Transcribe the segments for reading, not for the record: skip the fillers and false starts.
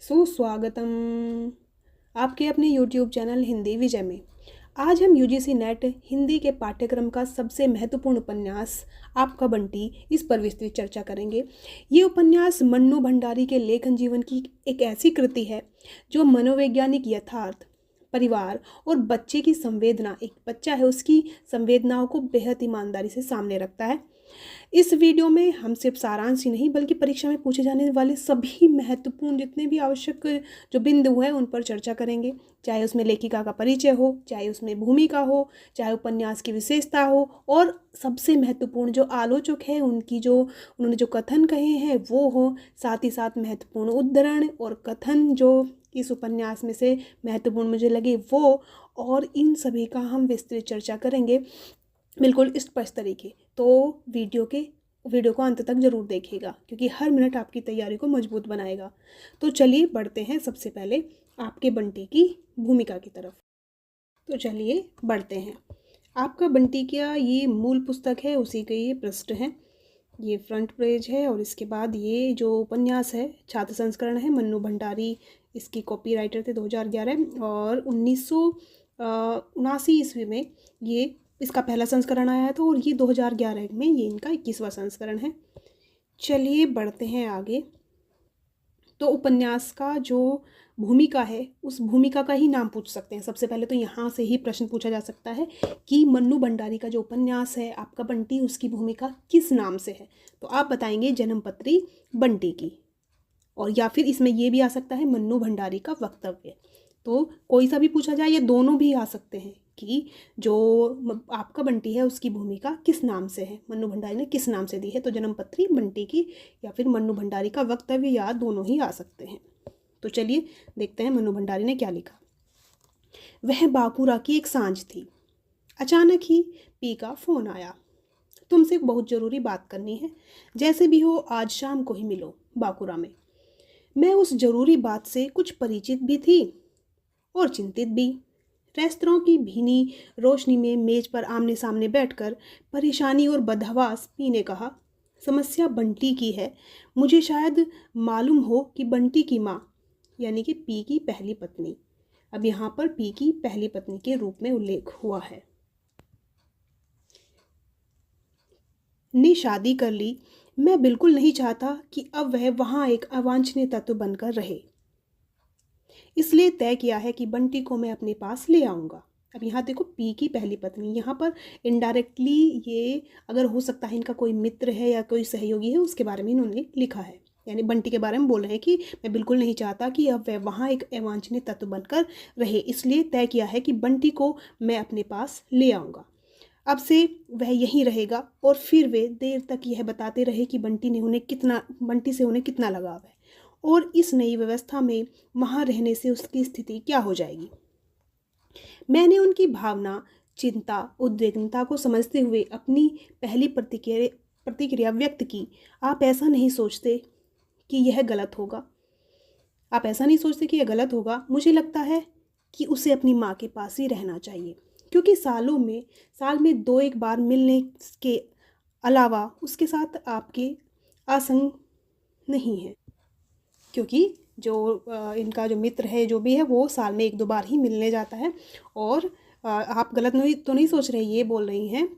सुस्वागतम आपके अपने YouTube चैनल हिंदी विजय में। आज हम यूजीसी नेट हिंदी के पाठ्यक्रम का सबसे महत्वपूर्ण उपन्यास आपका बंटी इस पर विस्तृत चर्चा करेंगे। ये उपन्यास मन्नू भंडारी के लेखन जीवन की एक ऐसी कृति है जो मनोवैज्ञानिक यथार्थ, परिवार और बच्चे की संवेदना, एक बच्चा है उसकी संवेदनाओं को बेहद ईमानदारी से सामने रखता है। इस वीडियो में हम सिर्फ सारांश ही नहीं बल्कि परीक्षा में पूछे जाने वाले सभी महत्वपूर्ण जितने भी आवश्यक जो बिंदु हैं उन पर चर्चा करेंगे। चाहे उसमें लेखिका का परिचय हो, चाहे उसमें भूमिका हो, चाहे उपन्यास की विशेषता हो, और सबसे महत्वपूर्ण जो आलोचक है उनकी जो उन्होंने जो कथन कहे हैं वो हो। साथ ही साथ महत्वपूर्ण उद्धरण और कथन जो इस उपन्यास में से महत्वपूर्ण मुझे लगे वो, और इन सभी का हम विस्तृत चर्चा करेंगे बिल्कुल स्पष्ट तरीके। तो वीडियो को अंत तक ज़रूर देखिएगा क्योंकि हर मिनट आपकी तैयारी को मजबूत बनाएगा। तो चलिए बढ़ते हैं सबसे पहले आपके बंटी की भूमिका की तरफ। तो चलिए बढ़ते हैं। आपका बंटी का ये मूल पुस्तक है, उसी के ये पृष्ठ हैं, ये फ्रंट पेज है। और इसके बाद ये जो उपन्यास है छात्र संस्करण है, मन्नू भंडारी इसकी कॉपीराइटर थे 2011, और 1979 ईस्वी में ये इसका पहला संस्करण आया था, और ये 2011 में ये इनका 21वां संस्करण है। चलिए बढ़ते हैं आगे। तो उपन्यास का जो भूमिका है उस भूमिका का ही नाम पूछ सकते हैं। सबसे पहले तो यहाँ से ही प्रश्न पूछा जा सकता है कि मन्नू भंडारी का जो उपन्यास है आपका बंटी, उसकी भूमिका किस नाम से है। तो आप बताएंगे जन्मपत्री बंटी की, और या फिर इसमें ये भी आ सकता है मन्नू भंडारी का वक्तव्य। तो कोई सा भी पूछा जाए, ये दोनों भी आ सकते हैं कि जो आपका बंटी है उसकी भूमिका किस नाम से है, मन्नू भंडारी ने किस नाम से दी है। तो जन्मपत्री बंटी की या फिर मन्नू भंडारी का वक्तव्य, या दोनों ही आ सकते हैं। तो चलिए देखते हैं मन्नू भंडारी ने क्या लिखा। वह बाकुरा की एक सांझ थी। अचानक ही पी का फ़ोन आया। तुमसे बहुत ज़रूरी बात करनी है, जैसे भी हो आज शाम को ही मिलो बाकुरा में। मैं उस ज़रूरी बात से कुछ परिचित भी थी और चिंतित भी। रेस्तरां की भीनी रोशनी में मेज पर आमने सामने बैठकर परेशानी और बदहवास पी ने कहा, समस्या बंटी की है। मुझे शायद मालूम हो कि बंटी की माँ, यानी कि पी की पहली पत्नी, अब यहाँ पर पी की पहली पत्नी के रूप में उल्लेख हुआ है, ने शादी कर ली। मैं बिल्कुल नहीं चाहता कि अब वह वहाँ एक अवांछनीय तत्व बनकर रहे, इसलिए तय किया है कि बंटी को मैं अपने पास ले आऊँगा। अब यहाँ देखो पी की पहली पत्नी, यहाँ पर इनडायरेक्टली ये अगर हो सकता है इनका कोई मित्र है या कोई सहयोगी है, उसके बारे में इन्होंने लिखा है। यानी बंटी के बारे में बोल रहे हैं कि मैं बिल्कुल नहीं चाहता कि अब वह वहाँ एक अवांछनीय तत्व बनकर रहे, इसलिए तय किया है कि बंटी को मैं अपने पास ले आऊँगा। अब से वह यहीं रहेगा और फिर वे देर तक यह बताते रहे कि बंटी से उन्हें कितना लगाव है, और इस नई व्यवस्था में वहाँ रहने से उसकी स्थिति क्या हो जाएगी। मैंने उनकी भावना, चिंता, उद्विग्नता को समझते हुए अपनी पहली प्रतिक्रिया व्यक्त की। आप ऐसा नहीं सोचते कि यह गलत होगा? आप ऐसा नहीं सोचते कि यह गलत होगा? मुझे लगता है कि उसे अपनी माँ के पास ही रहना चाहिए, क्योंकि साल में 2-1 बार मिलने के अलावा उसके साथ आपके आसंग नहीं है, क्योंकि जो इनका जो मित्र है जो भी है वो साल में 1-2 बार ही मिलने जाता है। और आप गलत नहीं सोच रहे, ये बोल रही हैं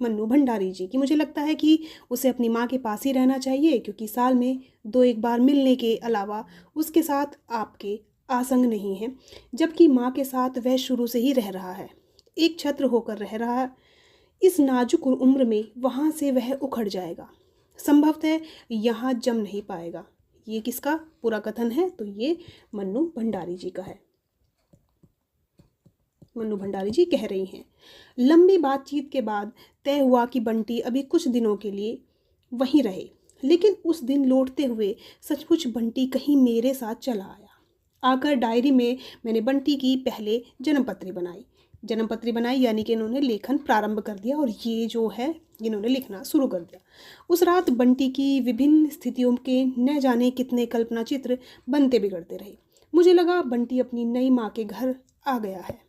मन्नू भंडारी जी कि मुझे लगता है कि उसे अपनी माँ के पास ही रहना चाहिए, क्योंकि साल में 2-1 बार मिलने के अलावा उसके साथ आपके आसंग नहीं है, जबकि माँ के साथ वह शुरू से ही रह रहा है, एक छत्र होकर रह रहा है। इस नाजुक उम्र में वहाँ से वह उखड़ जाएगा, संभवतः यहाँ जम नहीं पाएगा। ये किसका पूरा कथन है? तो ये मन्नू भंडारी जी का है। मन्नू भंडारी जी कह रही हैं, लंबी बातचीत के बाद तय हुआ कि बंटी अभी कुछ दिनों के लिए वहीं रहे, लेकिन उस दिन लौटते हुए सचमुच बंटी कहीं मेरे साथ चला आया। आकर डायरी में मैंने बंटी की पहले जन्मपत्री बनाई, यानी कि इन्होंने लेखन प्रारंभ कर दिया, और ये जो है इन्होंने लिखना शुरू कर दिया। उस रात बंटी की विभिन्न स्थितियों के न जाने कितने कल्पना चित्र बनते बिगड़ते रहे। मुझे लगा बंटी अपनी नई माँ के घर आ गया है।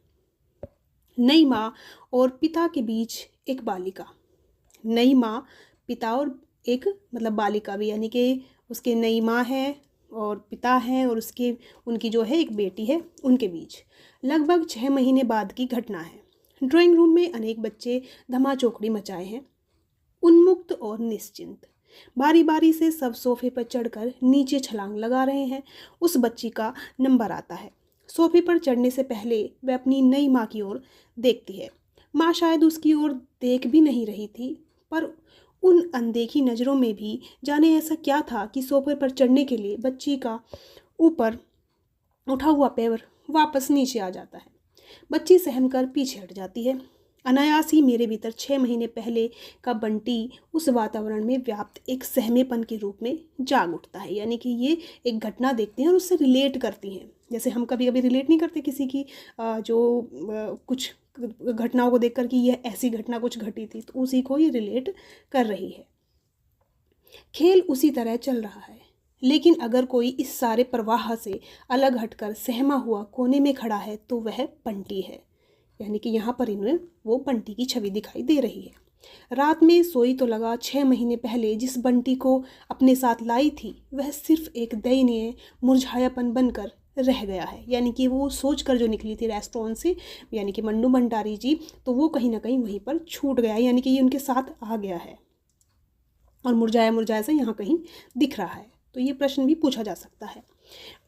नई माँ और पिता के बीच एक बालिका, नई माँ, पिता और एक मतलब बालिका भी, यानी कि उसके नई माँ है, और पिता हैं और उनकी जो है एक बेटी है, उनके बीच लगभग 6 महीने बाद की घटना है। ड्राइंग रूम में अनेक बच्चे धमाचौकड़ी मचाए हैं, उन्मुक्त और निश्चिंत। बारी बारी से सब सोफे पर चढ़कर नीचे छलांग लगा रहे हैं। उस बच्ची का नंबर आता है। सोफे पर चढ़ने से पहले वह अपनी नई माँ की ओर देखती है। माँ शायद उसकी ओर देख भी नहीं रही थी, पर उन अनदेखी नज़रों में भी जाने ऐसा क्या था कि सोफे पर चढ़ने के लिए बच्ची का ऊपर उठा हुआ पैर वापस नीचे आ जाता है। बच्ची सहम कर पीछे हट जाती है। अनायास ही मेरे भीतर 6 महीने पहले का बंटी उस वातावरण में व्याप्त एक सहमेपन के रूप में जाग उठता है। यानी कि ये एक घटना देखते हैं और उससे रिलेट करती हैं। जैसे हम कभी कभी रिलेट नहीं करते किसी की कुछ घटनाओं को देखकर कि यह ऐसी घटना कुछ घटी थी, तो उसी को ये रिलेट कर रही है। खेल उसी तरह चल रहा है, लेकिन अगर कोई इस सारे प्रवाह से अलग हटकर सहमा हुआ कोने में खड़ा है तो वह बंटी है। यानी कि यहाँ पर इन्हें वो बंटी की छवि दिखाई दे रही है। रात में सोई तो लगा 6 महीने पहले जिस बंटी को अपने साथ लाई थी वह सिर्फ एक दयनीय मुरझायापन बनकर रह गया है। यानी कि वो सोच कर जो निकली थी रेस्टोरेंट से, यानी कि मन्नू भंडारी जी, तो वो कहीं ना कहीं वहीं पर छूट गया है। यानी कि ये उनके साथ आ गया है और मुरझाया मुरझाया से यहाँ कहीं दिख रहा है। तो ये प्रश्न भी पूछा जा सकता है।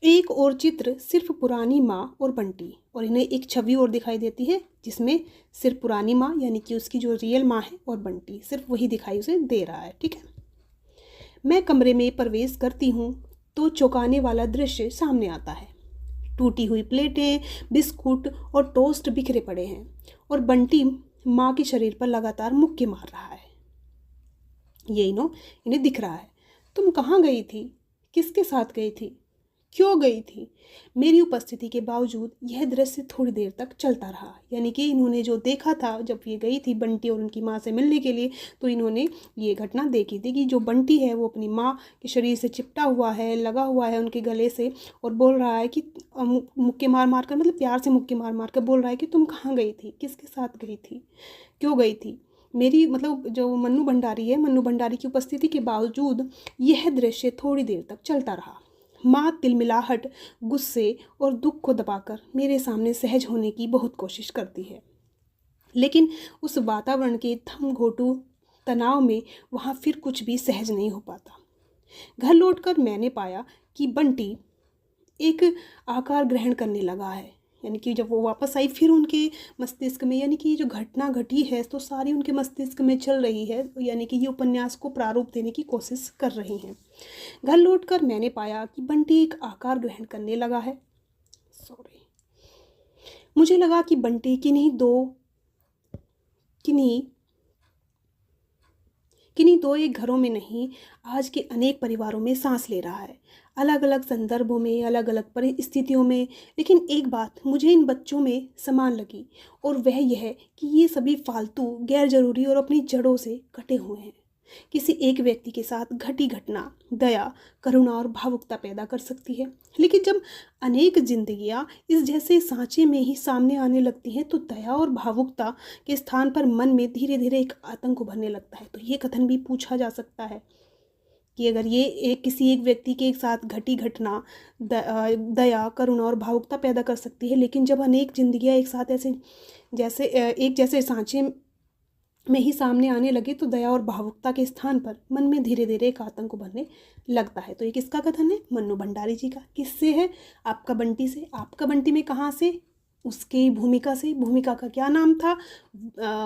एक और चित्र सिर्फ पुरानी माँ और बंटी, और इन्हें एक छवि और दिखाई देती है जिसमें सिर्फ पुरानी माँ यानी कि उसकी जो रियल माँ है और बंटी, सिर्फ वही दिखाई उसे दे रहा है। ठीक है। मैं कमरे में प्रवेश करती हूँ तो चौंकाने वाला दृश्य सामने आता है। टूटी हुई प्लेटें, बिस्कुट और टोस्ट बिखरे पड़े हैं और बंटी माँ के शरीर पर लगातार मुक्के मार रहा है। ये इन्हें दिख रहा है। तुम कहाँ गई थी? किसके साथ गई थी? क्यों गई थी? मेरी उपस्थिति के बावजूद यह दृश्य थोड़ी देर तक चलता रहा। यानी कि इन्होंने जो देखा था जब ये गई थी बंटी और उनकी माँ से मिलने के लिए, तो इन्होंने ये घटना देखी थी कि जो बंटी है वो अपनी माँ के शरीर से चिपटा हुआ है, लगा हुआ है उनके गले से, और बोल रहा है कि मुक्के मार मार कर, मतलब प्यार से मुक्के मार मार कर बोल रहा है कि तुम कहाँ गई थी, किसके साथ गई थी, क्यों गई थी। मेरी मतलब जो मन्नू भंडारी है, मन्नू भंडारी की उपस्थिति के बावजूद यह दृश्य थोड़ी देर तक चलता रहा। माँ तिलमिलाहट, गुस्से और दुख को दबाकर मेरे सामने सहज होने की बहुत कोशिश करती है, लेकिन उस वातावरण के थमघोटू तनाव में वहाँ फिर कुछ भी सहज नहीं हो पाता। घर लौटकर मैंने पाया कि बंटी एक आकार ग्रहण करने लगा है। यानी कि जब वो वापस आई फिर उनके मस्तिष्क में, यानी कि ये जो घटना घटी है तो सारी उनके मस्तिष्क में चल रही है। यानी कि ये उपन्यास को प्रारूप देने की कोशिश कर रही हैं। घर लौटकर मैंने पाया कि बंटी एक आकार ग्रहण करने लगा है। मुझे लगा कि बंटी किन्हीं दो एक घरों में नहीं, आज के अनेक परिवारों में सांस ले रहा है, अलग अलग संदर्भों में, अलग अलग परिस्थितियों में। लेकिन एक बात मुझे इन बच्चों में समान लगी, और वह यह कि ये सभी फालतू, गैर जरूरी और अपनी जड़ों से कटे हुए हैं। किसी एक व्यक्ति के साथ घटी घटना दया, करुणा और भावुकता पैदा कर सकती है, लेकिन जब अनेक जिंदगियां इस जैसे सांचे में ही सामने आने लगती हैं तो दया और भावुकता के स्थान पर मन में धीरे धीरे एक आतंक उभरने लगता है। तो ये कथन भी पूछा जा सकता है कि अगर ये किसी एक व्यक्ति के साथ घटी घटना दया, करुणा और भावुकता पैदा कर सकती है, लेकिन जब अनेक जिंदगियां एक साथ एक जैसे सांचे में ही सामने आने लगे तो दया और भावुकता के स्थान पर मन में धीरे धीरे एक आतंक उभरने लगता है। तो ये किसका कथन है? मन्नू भंडारी जी का। किससे है? आपका बंटी से। आपका बंटी में कहाँ से? उसकी भूमिका से। भूमिका का क्या नाम था?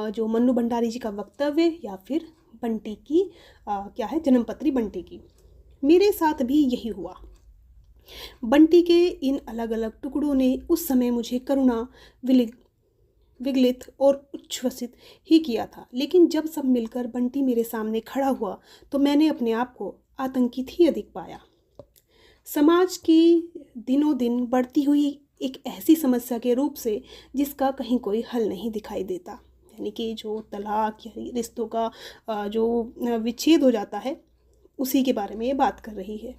जो मन्नू भंडारी जी का वक्तव्य, या फिर बंटी की क्या है, जन्मपत्री बंटी की। मेरे साथ भी यही हुआ। बंटी के इन अलग अलग टुकड़ों ने उस समय मुझे करुणा, विगलित और उच्छ्वसित ही किया था, लेकिन जब सब मिलकर बंटी मेरे सामने खड़ा हुआ तो मैंने अपने आप को आतंकित ही अधिक पाया। समाज की दिनों दिन बढ़ती हुई एक ऐसी समस्या के रूप से जिसका कहीं कोई हल नहीं दिखाई देता। यानी कि जो तलाक या रिश्तों का जो विच्छेद हो जाता है, उसी के बारे में ये बात कर रही है।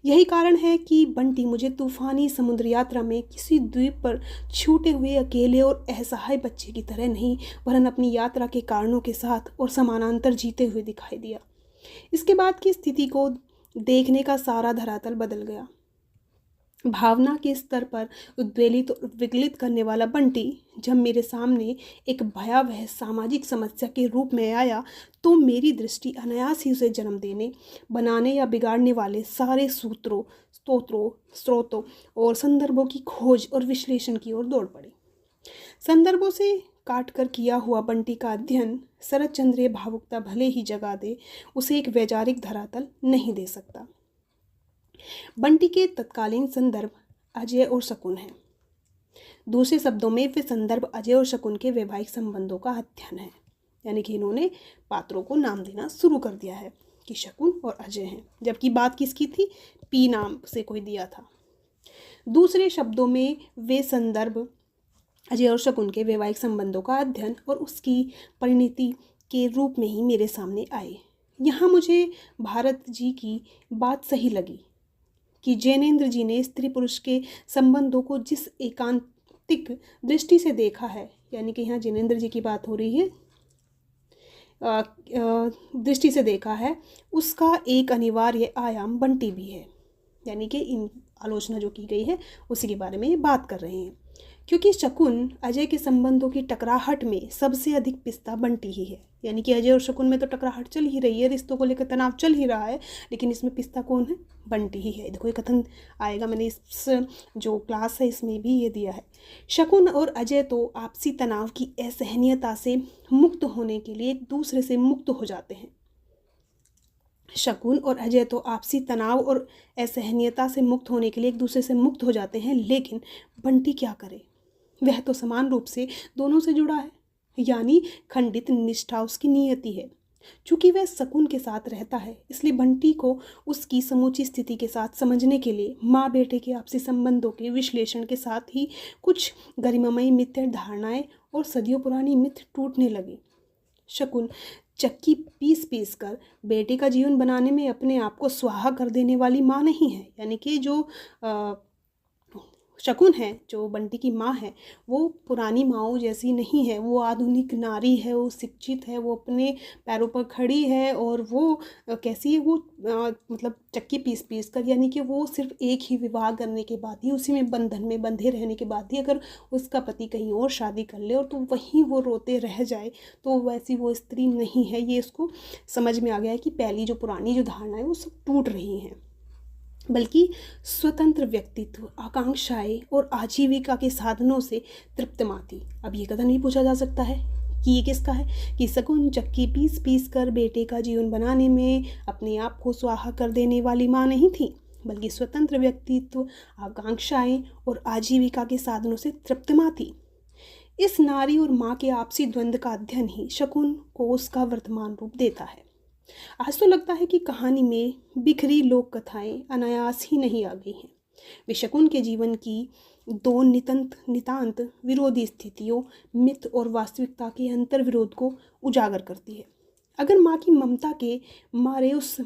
यही कारण है कि बंटी मुझे तूफानी समुद्र यात्रा में किसी द्वीप पर छूटे हुए अकेले और असहाय बच्चे की तरह नहीं, वरन अपनी यात्रा के कारणों के साथ और समानांतर जीते हुए दिखाई दिया। इसके बाद की स्थिति को देखने का सारा धरातल बदल गया। भावना के स्तर पर उद्वेलित और विगलित करने वाला बंटी जब मेरे सामने एक भयावह सामाजिक समस्या के रूप में आया तो मेरी दृष्टि अनायास ही उसे जन्म देने, बनाने या बिगाड़ने वाले सारे स्रोतों और संदर्भों की खोज और विश्लेषण की ओर दौड़ पड़ी। संदर्भों से काट कर किया हुआ बंटी का अध्ययन शरतचंद्रीय भावुकता भले ही जगा दे, उसे एक वैचारिक धरातल नहीं दे सकता। बंटी के तत्कालीन संदर्भ अजय और शकुन हैं। दूसरे शब्दों में वे संदर्भ अजय और शकुन के वैवाहिक संबंधों का अध्ययन है। यानी कि इन्होंने पात्रों को नाम देना शुरू कर दिया है कि शकुन और अजय हैं, जबकि बात किसकी थी? पी नाम से कोई दिया था। दूसरे शब्दों में वे संदर्भ अजय और शकुन के वैवाहिक संबंधों का अध्ययन और उसकी परिणति के रूप में ही मेरे सामने आए। यहाँ मुझे भारत जी की बात सही लगी कि जैनेन्द्र जी ने स्त्री पुरुष के संबंधों को जिस एकांतिक दृष्टि से देखा है, यानी कि यहाँ जैनेन्द्र जी की बात हो रही है, दृष्टि से देखा है, उसका एक अनिवार्य आयाम बंटी भी है। यानी कि इन आलोचना जो की गई है उसी के बारे में ये बात कर रहे हैं, क्योंकि शकुन अजय के संबंधों की टकराहट में सबसे अधिक पिसता बंटी ही है। यानी कि अजय और शकुन में तो टकराहट चल ही रही है, रिश्तों को लेकर तनाव चल ही रहा है, लेकिन इसमें पिसता कौन है? बंटी ही है। देखो ये कथन आएगा, मैंने इस जो क्लास है इसमें भी ये दिया है। शकुन और अजय तो आपसी तनाव की असहनीयता से मुक्त होने के लिए एक दूसरे से मुक्त हो जाते हैं। शकुन और अजय तो आपसी तनाव और असहनीयता से मुक्त होने के लिए एक दूसरे से मुक्त हो जाते हैं, लेकिन बंटी क्या करे? वह तो समान रूप से दोनों से जुड़ा है, यानी खंडित निष्ठा उसकी नियति है। चूंकि वह शकुन के साथ रहता है, इसलिए बंटी को उसकी समूची स्थिति के साथ समझने के लिए माँ बेटे के आपसी संबंधों के विश्लेषण के साथ ही कुछ गरिमामयी मिथ्या धारणाएं और सदियों पुरानी मिथ टूटने लगी। शकुन चक्की पीस पीस कर बेटे का जीवन बनाने में अपने आप को स्वाहा कर देने वाली माँ नहीं है। यानी कि जो शकुन है, जो बंटी की माँ है, वो पुरानी माँओं जैसी नहीं है। वो आधुनिक नारी है, वो शिक्षित है, वो अपने पैरों पर खड़ी है। और वो कैसी है? वो मतलब चक्की पीस पीस कर, यानी कि वो सिर्फ एक ही विवाह करने के बाद ही, उसी में बंधन में बंधे रहने के बाद ही अगर उसका पति कहीं और शादी कर ले और तो वहीं वो रोते रह जाए, तो वैसी वो स्त्री नहीं है। ये इसको समझ में आ गया है कि पहली जो पुरानी जो धारणा है वो सब टूट रही हैं, बल्कि स्वतंत्र व्यक्तित्व, आकांक्षाएं और आजीविका के साधनों से तृप्त माँ थी। अब ये कथन नहीं पूछा जा सकता है कि ये किसका है, कि शकुन चक्की पीस पीस कर बेटे का जीवन बनाने में अपने आप को स्वाहा कर देने वाली माँ नहीं थी, बल्कि स्वतंत्र व्यक्तित्व, आकांक्षाएं और आजीविका के साधनों से तृप्त माँ थी। इस नारी और माँ के आपसी द्वंद्व का अध्ययन ही शकुन को उसका वर्तमान रूप देता है। आज तो लगता है कि कहानी में बिखरी लोक कथाएं अनायास ही नहीं आ गई हैं। वे शकुन के जीवन की दो नितांत विरोधी स्थितियों, मिथ और वास्तविकता के अंतर विरोध को उजागर करती है। अगर माँ की ममता के मारे उस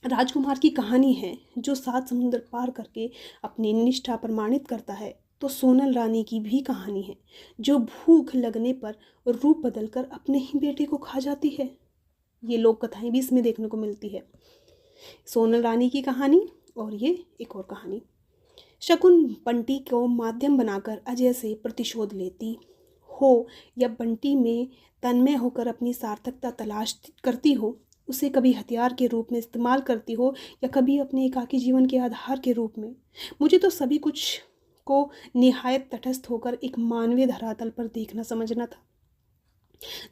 राजकुमार की कहानी है जो 7 समुद्र पार करके अपनी निष्ठा प्रमाणित करता है, तो सोनल रानी की भी कहानी है जो भूख लगने पर रूप बदलकर अपने ही बेटे को खा जाती है। ये लोक कथाएं भी इसमें देखने को मिलती है, सोनल रानी की कहानी और ये एक और कहानी। शकुन बंटी को माध्यम बनाकर अजय से प्रतिशोध लेती हो या बंटी में तन्मय होकर अपनी सार्थकता तलाश करती हो, उसे कभी हथियार के रूप में इस्तेमाल करती हो या कभी अपने एकाकी जीवन के आधार के रूप में, मुझे तो सभी कुछ को निहायत तटस्थ होकर एक मानवीय धरातल पर देखना समझना था।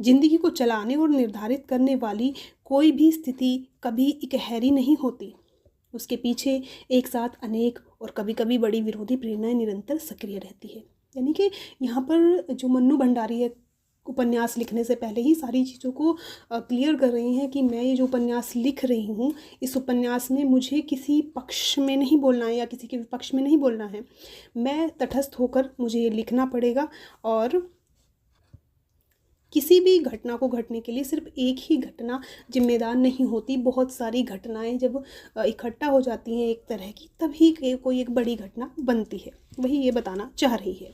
जिंदगी को चलाने और निर्धारित करने वाली कोई भी स्थिति कभी इकहरी नहीं होती। उसके पीछे एक साथ अनेक और कभी कभी बड़ी विरोधी प्रेरणाएं निरंतर सक्रिय रहती है। यानी कि यहाँ पर जो मन्नू भंडारी है, उपन्यास लिखने से पहले ही सारी चीज़ों को क्लियर कर रही हैं कि मैं ये जो उपन्यास लिख रही हूँ, इस उपन्यास में मुझे किसी पक्ष में नहीं बोलना है या किसी के विपक्ष में नहीं बोलना है। मैं तटस्थ होकर मुझे ये लिखना पड़ेगा और किसी भी घटना को घटने के लिए सिर्फ एक ही घटना जिम्मेदार नहीं होती। बहुत सारी घटनाएं जब इकट्ठा हो जाती हैं एक तरह की, तभी कोई एक बड़ी घटना बनती है। वही ये बताना चाह रही है।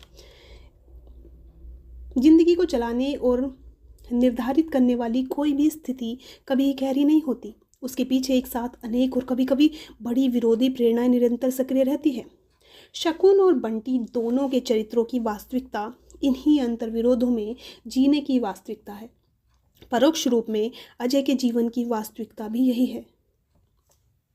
जिंदगी को चलाने और निर्धारित करने वाली कोई भी स्थिति कभी इकहरी नहीं होती। उसके पीछे एक साथ अनेक और कभी कभी बड़ी विरोधी प्रेरणाएं निरंतर सक्रिय रहती है। शकुन और बंटी दोनों के चरित्रों की वास्तविकता इन्हीं अंतर्विरोधों में जीने की वास्तविकता है। परोक्ष रूप में अजय के जीवन की वास्तविकता भी यही है।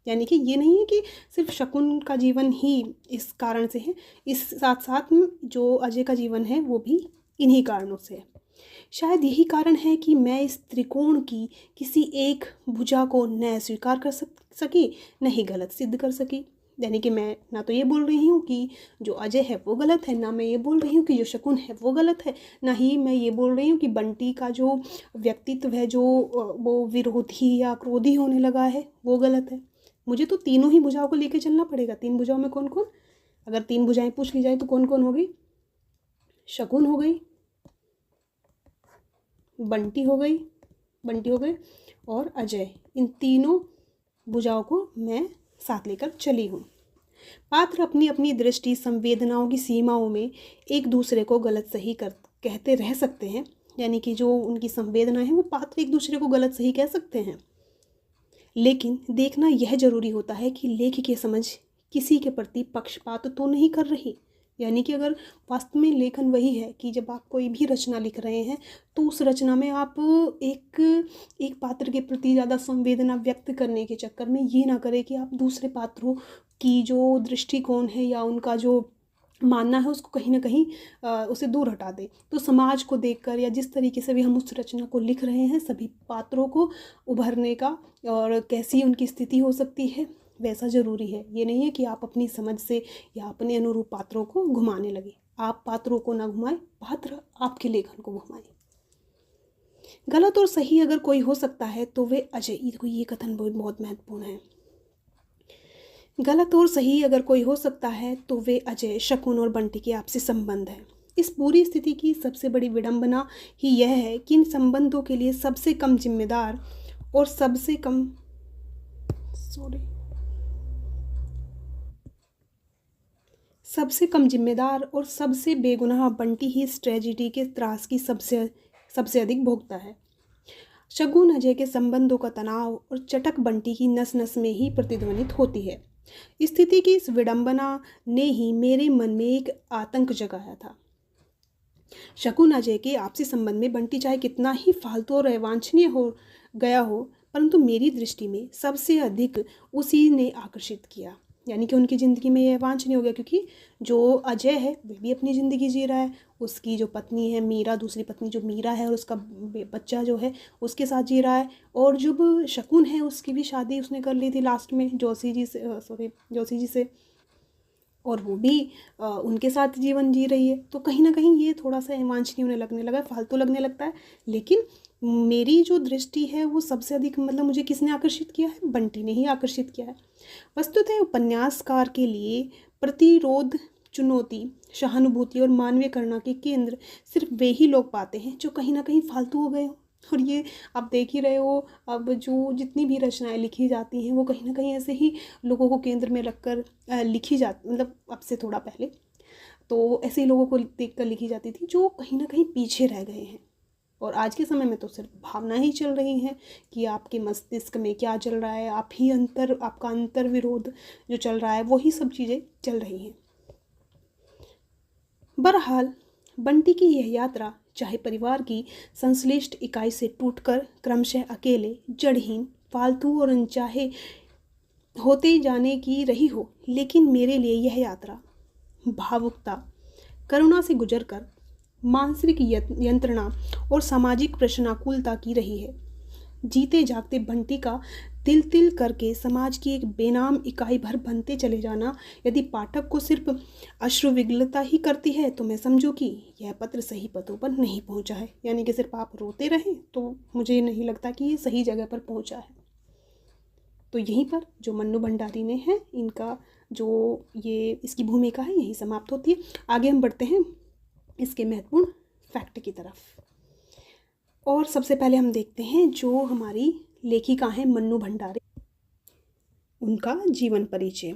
यानी कि ये नहीं है कि सिर्फ शकुन का जीवन ही इस कारण से है, इस साथ साथ जो अजय का जीवन है वो भी इन्हीं कारणों से है। शायद यही कारण है कि मैं इस त्रिकोण की किसी एक भुजा को न स्वीकार कर सकी, न ही गलत सिद्ध कर सकी। यानी कि मैं ना तो ये बोल रही हूँ कि जो अजय है वो गलत है, ना मैं ये बोल रही हूँ कि जो शकुन है वो गलत है, ना ही मैं ये बोल रही हूँ कि बंटी का जो व्यक्तित्व है, जो वो विरोधी या क्रोधी होने लगा है, वो गलत है। मुझे तो तीनों ही भुजाओं को लेकर चलना पड़ेगा। 3 भुजाओं में कौन कौन, अगर 3 भुजाएं पूछ ली जाए तो कौन कौन हो गई? शकुन हो गई, बंटी हो गई और अजय। इन तीनों भुजाओं को मैं साथ लेकर चली हूँ। पात्र अपनी अपनी दृष्टि संवेदनाओं की सीमाओं में एक दूसरे को गलत सही कर कहते रह सकते हैं। यानी कि जो उनकी संवेदना है वो पात्र एक दूसरे को गलत सही कह सकते हैं। लेकिन देखना यह जरूरी होता है कि लेखक की समझ किसी के प्रति पक्षपात तो नहीं कर रही। यानी कि अगर वास्तव में लेखन वही है कि जब आप कोई भी रचना लिख रहे हैं तो उस रचना में आप एक पात्र के प्रति ज़्यादा संवेदना व्यक्त करने के चक्कर में ये ना करें कि आप दूसरे पात्रों की जो दृष्टिकोण है या उनका जो मानना है उसको कहीं ना कहीं उसे दूर हटा दे। तो समाज को देखकर या जिस तरीके से भी हम उस रचना को लिख रहे हैं, सभी पात्रों को उभरने का और कैसी उनकी स्थिति हो सकती है वैसा ज़रूरी है। ये नहीं है कि आप अपनी समझ से या अपने अनुरूप पात्रों को घुमाने लगे। आप पात्रों को ना घुमाएं, पात्र आपके लेखन को घुमाएं। गलत और सही अगर कोई हो सकता है तो वे अजय। ये कथन बहुत महत्वपूर्ण है। गलत और सही अगर कोई हो सकता है तो वे अजय, शकुन और बंटी के आपसी संबंध है। इस पूरी स्थिति की सबसे बड़ी विडंबना ही यह है कि इन संबंधों के लिए सबसे कम जिम्मेदार और सबसे बेगुनाह बंटी ही इस ट्रेजिडी के त्रास की सबसे अधिक भोगता है। शगुन अजय के संबंधों का तनाव और चटक बंटी की नस नस में ही प्रतिध्वनित होती है। स्थिति की इस विडंबना ने ही मेरे मन में एक आतंक जगाया था। शकुन अजय के आपसी संबंध में बंटी चाहे कितना ही फालतू और अवांछनीय हो गया हो, परंतु मेरी दृष्टि में सबसे अधिक उसी ने आकर्षित किया। यानी कि उनकी ज़िंदगी में ये अवांछनीय हो गया क्योंकि जो अजय है वह भी अपनी ज़िंदगी जी रहा है, उसकी जो पत्नी है मीरा, दूसरी पत्नी जो मीरा है और उसका बच्चा जो है उसके साथ जी रहा है, और जो शकुन है उसकी भी शादी उसने कर ली थी लास्ट में जोशी जी से, और वो भी उनके साथ जीवन जी रही है। तो कहीं ना कहीं ये थोड़ा सा अवांछनीय होने लगने लगा है, फालतू लगने लगता है। लेकिन मेरी जो दृष्टि है वो सबसे अधिक मुझे किसने आकर्षित किया है? बंटी ने ही आकर्षित किया है। वस्तुतः उपन्यासकार के लिए प्रतिरोध, चुनौती, सहानुभूति और मानवीय करुणा के केंद्र सिर्फ वे ही लोग पाते हैं जो कहीं ना कहीं फालतू हो गए हो। और ये आप देख ही रहे हो, अब जो जितनी भी रचनाएं लिखी जाती हैं वो कहीं ना कहीं ऐसे ही लोगों को केंद्र में रखकर लिखी जाती, अब से थोड़ा पहले तो ऐसे ही लोगों को देख कर लिखी जाती थी जो कहीं ना कहीं पीछे रह गए हैं। और आज के समय में तो सिर्फ भावना ही चल रही है कि आपके मस्तिष्क में क्या चल रहा है, आपका अंतर विरोध जो चल रहा है वही सब चीज़ें चल रही हैं। बहरहाल बंटी की यह यात्रा चाहे परिवार की संश्लिष्ट इकाई से टूटकर क्रमशः अकेले, जड़हीन, फालतू और अनचाहे होते जाने की रही हो, लेकिन मेरे लिए यह यात्रा भावुकता, करुणा से गुजरकर मानसिक यंत्रणा और सामाजिक प्रश्नाकुलता की रही है। जीते जागते बंटी का तिल तिल करके समाज की एक बेनाम इकाई भर बनते चले जाना यदि पाठक को सिर्फ अश्रुविग्लता ही करती है तो मैं समझूं कि यह पत्र सही पतों पर नहीं पहुंचा है। यानी कि सिर्फ आप रोते रहें तो मुझे नहीं लगता कि ये सही जगह पर पहुंचा है। तो यहीं पर जो मन्नू भंडारी ने है, इनका जो ये इसकी भूमिका है यही समाप्त होती है। आगे हम बढ़ते हैं इसके महत्वपूर्ण फैक्ट की तरफ। और सबसे पहले हम देखते हैं जो हमारी लेखिका हैं मन्नू भंडारी, उनका जीवन परिचय।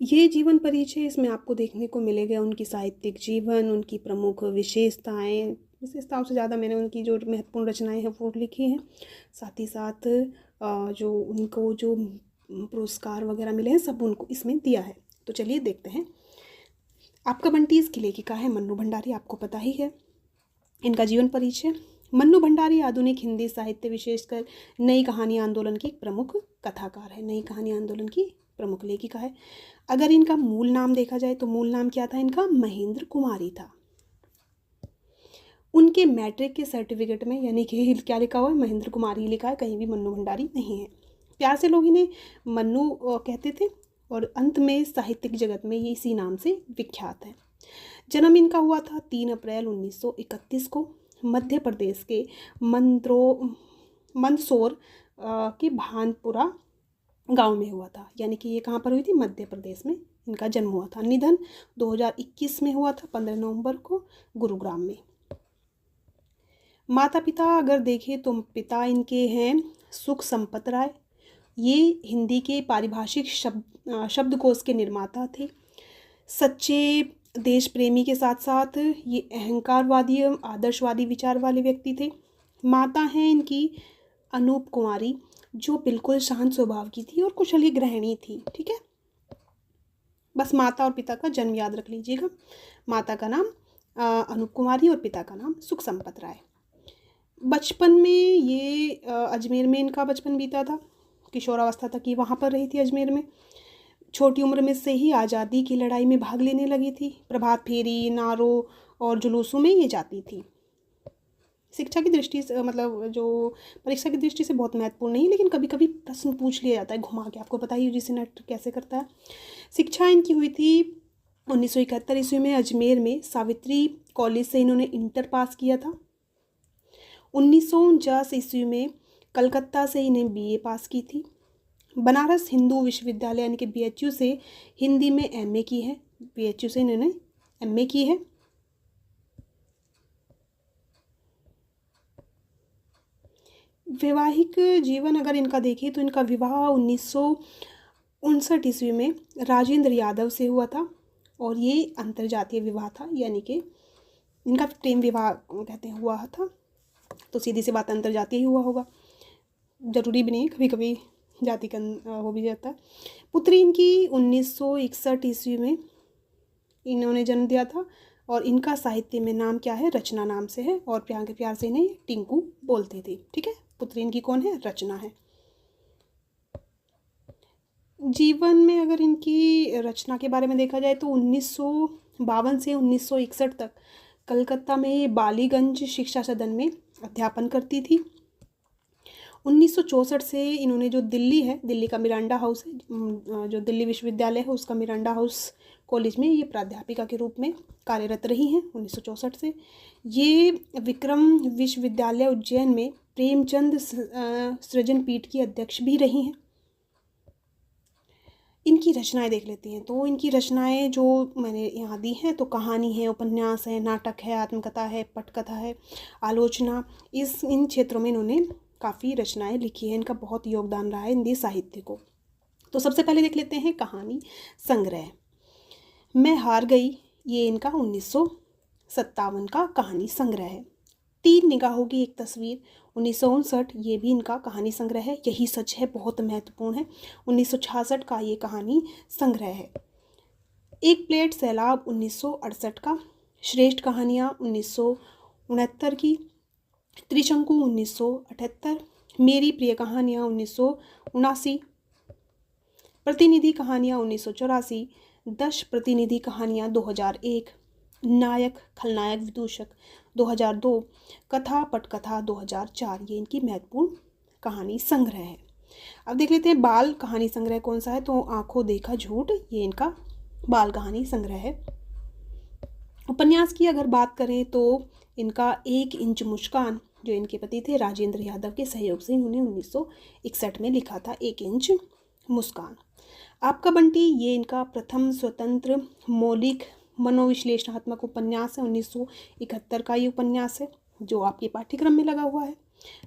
ये जीवन परिचय इसमें आपको देखने को मिलेगा उनकी साहित्यिक जीवन, उनकी प्रमुख विशेषताओं से ज़्यादा मैंने उनकी जो महत्वपूर्ण रचनाएं हैं वो लिखी हैं। साथ ही साथ जो उनको जो पुरस्कार वगैरह मिले हैं सब उनको इसमें दिया है। तो चलिए देखते हैं। आपका बंटी इसके लेखिका है मन्नू भंडारी, आपको पता ही है। इनका जीवन परिचय। मन्नू भंडारी आधुनिक हिंदी साहित्य विशेषकर नई कहानी आंदोलन की प्रमुख कथाकार है, नई कहानी आंदोलन की प्रमुख लेखिका है। अगर इनका मूल नाम देखा जाए तो मूल नाम क्या था इनका? महेंद्र कुमारी था। उनके मैट्रिक के सर्टिफिकेट में यानी कि क्या लिखा हुआ है? महेंद्र कुमारी लिखा है, कहीं भी मन्नू भंडारी नहीं है। प्यार से लोग इन्हें मन्नू कहते थे और अंत में साहित्यिक जगत में ये इसी नाम से विख्यात है। जन्म इनका हुआ था 3 अप्रैल 1931 को मध्य प्रदेश के मंदसौर के भानपुरा गांव में हुआ था। यानी कि ये कहाँ पर हुई थी? मध्य प्रदेश में इनका जन्म हुआ था। निधन 2021 में हुआ था 15 नवंबर को गुरुग्राम में। माता पिता अगर देखें तो पिता इनके हैं सुख संपत राय, ये हिंदी के पारिभाषिक शब्दकोश के निर्माता थे। सच्चे देश प्रेमी के साथ साथ ये अहंकारवादी एवं आदर्शवादी विचार वाले व्यक्ति थे। माता हैं इनकी अनूप कुमारी, जो बिल्कुल शांत स्वभाव की थी और कुशली गृहिणी थी। ठीक है, बस माता और पिता का जन्म याद रख लीजिएगा। माता का नाम अनूप कुमारी और पिता का नाम सुख संपत राय। बचपन में ये अजमेर में इनका बचपन बीता था। किशोरावस्था तक ये वहाँ पर रही थी अजमेर में। छोटी उम्र में से ही आज़ादी की लड़ाई में भाग लेने लगी थी। प्रभात फेरी, नारों और जुलूसों में ये जाती थी। शिक्षा की दृष्टि से मतलब जो परीक्षा की दृष्टि से बहुत महत्वपूर्ण नहीं, लेकिन कभी कभी प्रश्न पूछ लिया जाता है घुमा के। आपको पता ही यूजीसी नेट कैसे करता है। शिक्षा इनकी हुई थी 1971 ईस्वी में अजमेर में सावित्री कॉलेज से इन्होंने इंटर पास किया था। 1949 ईस्वी में कलकत्ता से इन्हें बीए पास की थी। बनारस हिंदू विश्वविद्यालय यानी कि BHU से हिंदी में MA की है। BHU से इन्होंने MA की है। वैवाहिक जीवन अगर इनका देखें तो इनका विवाह 1959 ईस्वी में राजेंद्र यादव से हुआ था और ये अंतर्जातीय विवाह था, यानी कि इनका प्रेम विवाह कहते हैं हुआ था। तो सीधी सी बात अंतर्जातीय ही हुआ होगा, जरूरी भी नहीं, कभी कभी जाति का हो भी जाता है। पुत्री इनकी 1961 ईस्वी में इन्होंने जन्म दिया था और इनका साहित्य में नाम क्या है? रचना नाम से है और प्यार से इन्हें टिंकू बोलते थे। ठीक है, पुत्री इनकी कौन है? रचना है। जीवन में अगर इनकी रचना के बारे में देखा जाए तो 1952 से 1961 तक कलकत्ता में बालीगंज शिक्षा सदन में अध्यापन करती थी। 1964 से इन्होंने जो दिल्ली का मिरांडा हाउस है, जो दिल्ली विश्वविद्यालय है उसका मिरांडा हाउस कॉलेज में ये प्राध्यापिका के रूप में कार्यरत रही हैं 1964 से। ये विक्रम विश्वविद्यालय उज्जैन में प्रेमचंद सृजन पीठ की अध्यक्ष भी रही हैं। इनकी रचनाएं देख लेती हैं। तो इनकी रचनाएं जो मैंने यहाँ दी हैं तो कहानी है, उपन्यास है, नाटक है, आत्मकथा है, पटकथा है, आलोचना, इन क्षेत्रों में इन्होंने काफ़ी रचनाएं लिखी हैं। इनका बहुत योगदान रहा है हिंदी साहित्य को। तो सबसे पहले देख लेते हैं कहानी संग्रह। मैं हार गई, ये इनका 1957 का कहानी संग्रह है। 3 निगाहों की एक तस्वीर 1959, ये भी इनका कहानी संग्रह है। यही सच है, बहुत महत्वपूर्ण है। 1966 का ये कहानी संग्रह है। एक प्लेट सैलाब 1968 का। श्रेष्ठ कहानियाँ 1969 की। त्रिशंकु 1978। मेरी प्रिय कहानियाँ 1979। प्रतिनिधि कहानियाँ 1984। 10 प्रतिनिधि कहानियाँ 2001। नायक खलनायक विदूषक 2002। कथा पटकथा 2004। ये इनकी महत्वपूर्ण कहानी संग्रह है। अब देख लेते हैं बाल कहानी संग्रह कौन सा है। तो आंखों देखा झूठ, ये इनका बाल कहानी संग्रह है। उपन्यास की अगर बात करें तो इनका 1 इंच मुस्कान, जो इनके पति थे राजेंद्र यादव के सहयोग से इन्होंने 1961 में लिखा था 1 इंच मुस्कान। आपका बंटी, ये इनका प्रथम स्वतंत्र मौलिक मनोविश्लेषणात्मक उपन्यास है। 1971 का ये उपन्यास है जो आपके पाठ्यक्रम में लगा हुआ है।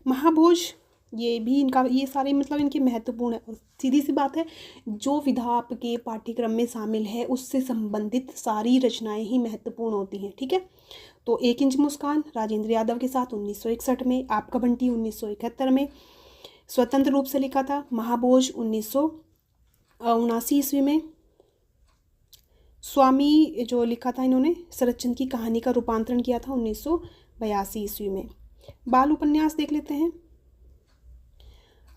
महाभोज, ये भी इनका, ये सारे मतलब इनके महत्वपूर्ण है। और सीधी सी बात है, जो विधा आपके पाठ्यक्रम में शामिल है उससे संबंधित सारी रचनाएं ही महत्वपूर्ण होती हैं। ठीक है, तो 1 इंच मुस्कान राजेंद्र यादव के साथ 1961 में, आपका बंटी 1971 में, स्वतंत्र रूप से लिखा था। महाभोज 1979 ईस्वी में। स्वामी जो लिखा था इन्होंने, शरतचंद्र की कहानी का रूपांतरण किया था 1982 ईस्वी में। बाल उपन्यास देख लेते हैं।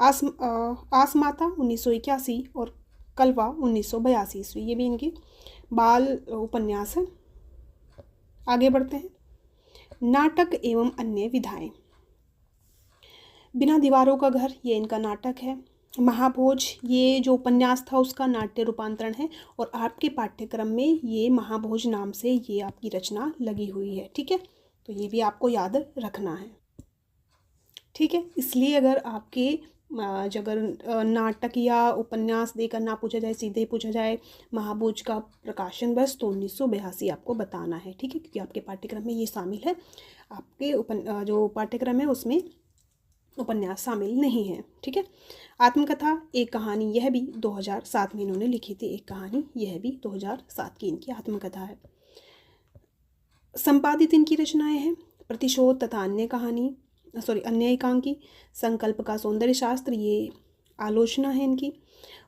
आसमाता 1981 और कलवा 1982 ईस्वी, ये भी इनके बाल उपन्यास है। आगे बढ़ते हैं। नाटक एवं अन्य विधाएं। बिना दीवारों का घर, ये इनका नाटक है। महाभोज ये जो उपन्यास था उसका नाट्य रूपांतरण है, और आपके पाठ्यक्रम में ये महाभोज नाम से ये आपकी रचना लगी हुई है। ठीक है, तो ये भी आपको याद रखना है। ठीक है, इसलिए अगर आपके अगर नाटक या उपन्यास देकर ना पूछा जाए, सीधे पूछा जाए महाभोज का प्रकाशन वर्ष, तो 1982 आपको बताना है। ठीक है, क्योंकि आपके पाठ्यक्रम में ये शामिल है। आपके जो पाठ्यक्रम है उसमें उपन्यास शामिल नहीं है। ठीक है। आत्मकथा एक कहानी, यह भी 2007 में इन्होंने लिखी थी। एक कहानी, यह भी 2007 की इनकी आत्मकथा है। संपादित इनकी रचनाएं हैं प्रतिशोध तथा अन्य एकांकी, संकल्प का सौंदर्य शास्त्र, ये आलोचना है इनकी।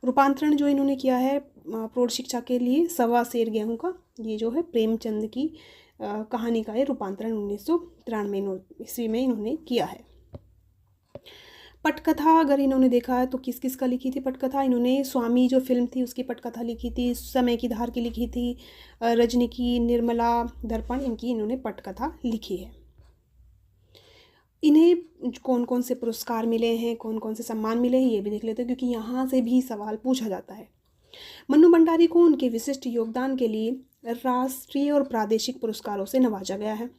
रूपांतरण जो इन्होंने किया है प्रौढ़ शिक्षा के लिए, सवा सेर गेहूं का, ये जो है प्रेमचंद की कहानी का है रूपांतरण 1993 ईस्वी में इन्होंने किया है। पटकथा अगर इन्होंने देखा है तो किस किस का लिखी थी पटकथा, इन्होंने स्वामी जो फिल्म थी उसकी पटकथा लिखी थी, समय की धार की लिखी थी, रजनी की, निर्मला, दर्पण, इनकी इन्होंने पटकथा लिखी है। इन्हें कौन कौन से पुरस्कार मिले हैं, कौन कौन से सम्मान मिले हैं, ये भी देख लेते हैं, क्योंकि यहाँ से भी सवाल पूछा जाता है। मन्नू भंडारी को उनके विशिष्ट योगदान के लिए राष्ट्रीय और प्रादेशिक पुरस्कारों से नवाजा गया है।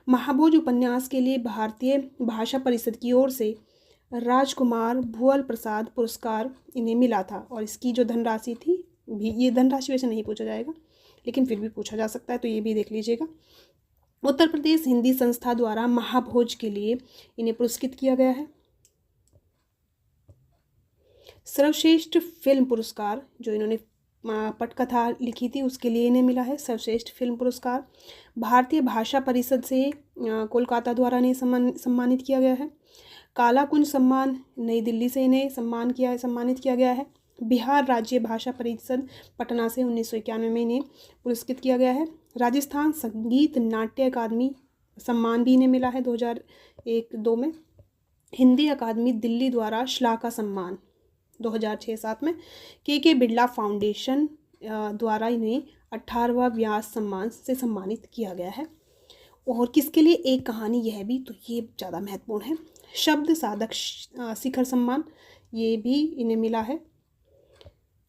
महाभोज उपन्यास के लिए भारतीय भाषा परिषद की ओर से राजकुमार भुवल प्रसाद पुरस्कार इन्हें मिला था, और इसकी जो धनराशि थी भी, ये धनराशि वैसे नहीं पूछा जाएगा लेकिन फिर भी पूछा जा सकता है, तो ये भी देख लीजिएगा। उत्तर प्रदेश हिंदी संस्था द्वारा महाभोज के लिए इन्हें पुरस्कृत किया गया है। सर्वश्रेष्ठ फिल्म पुरस्कार जो इन्होंने पटकथा लिखी थी उसके लिए इन्हें मिला है सर्वश्रेष्ठ फिल्म पुरस्कार। भारतीय भाषा परिषद से कोलकाता द्वारा इन्हें सम्मानित किया गया है। काला कुंज सम्मान नई दिल्ली से इन्हें सम्मानित किया गया है। बिहार राज्य भाषा परिषद पटना से 1991 में इन्हें पुरस्कृत किया गया है। राजस्थान संगीत नाट्य अकादमी सम्मान भी इन्हें मिला है 2001-2 में। हिंदी अकादमी दिल्ली द्वारा श्लाघा सम्मान 2006-7 में। के बिरला फाउंडेशन द्वारा इन्हें 18वां व्यास सम्मान से सम्मानित किया गया है। और किसके लिए एक कहानी, यह भी, तो ये ज़्यादा महत्वपूर्ण है, शब्द साधक शिखर सम्मान, ये भी इन्हें मिला है।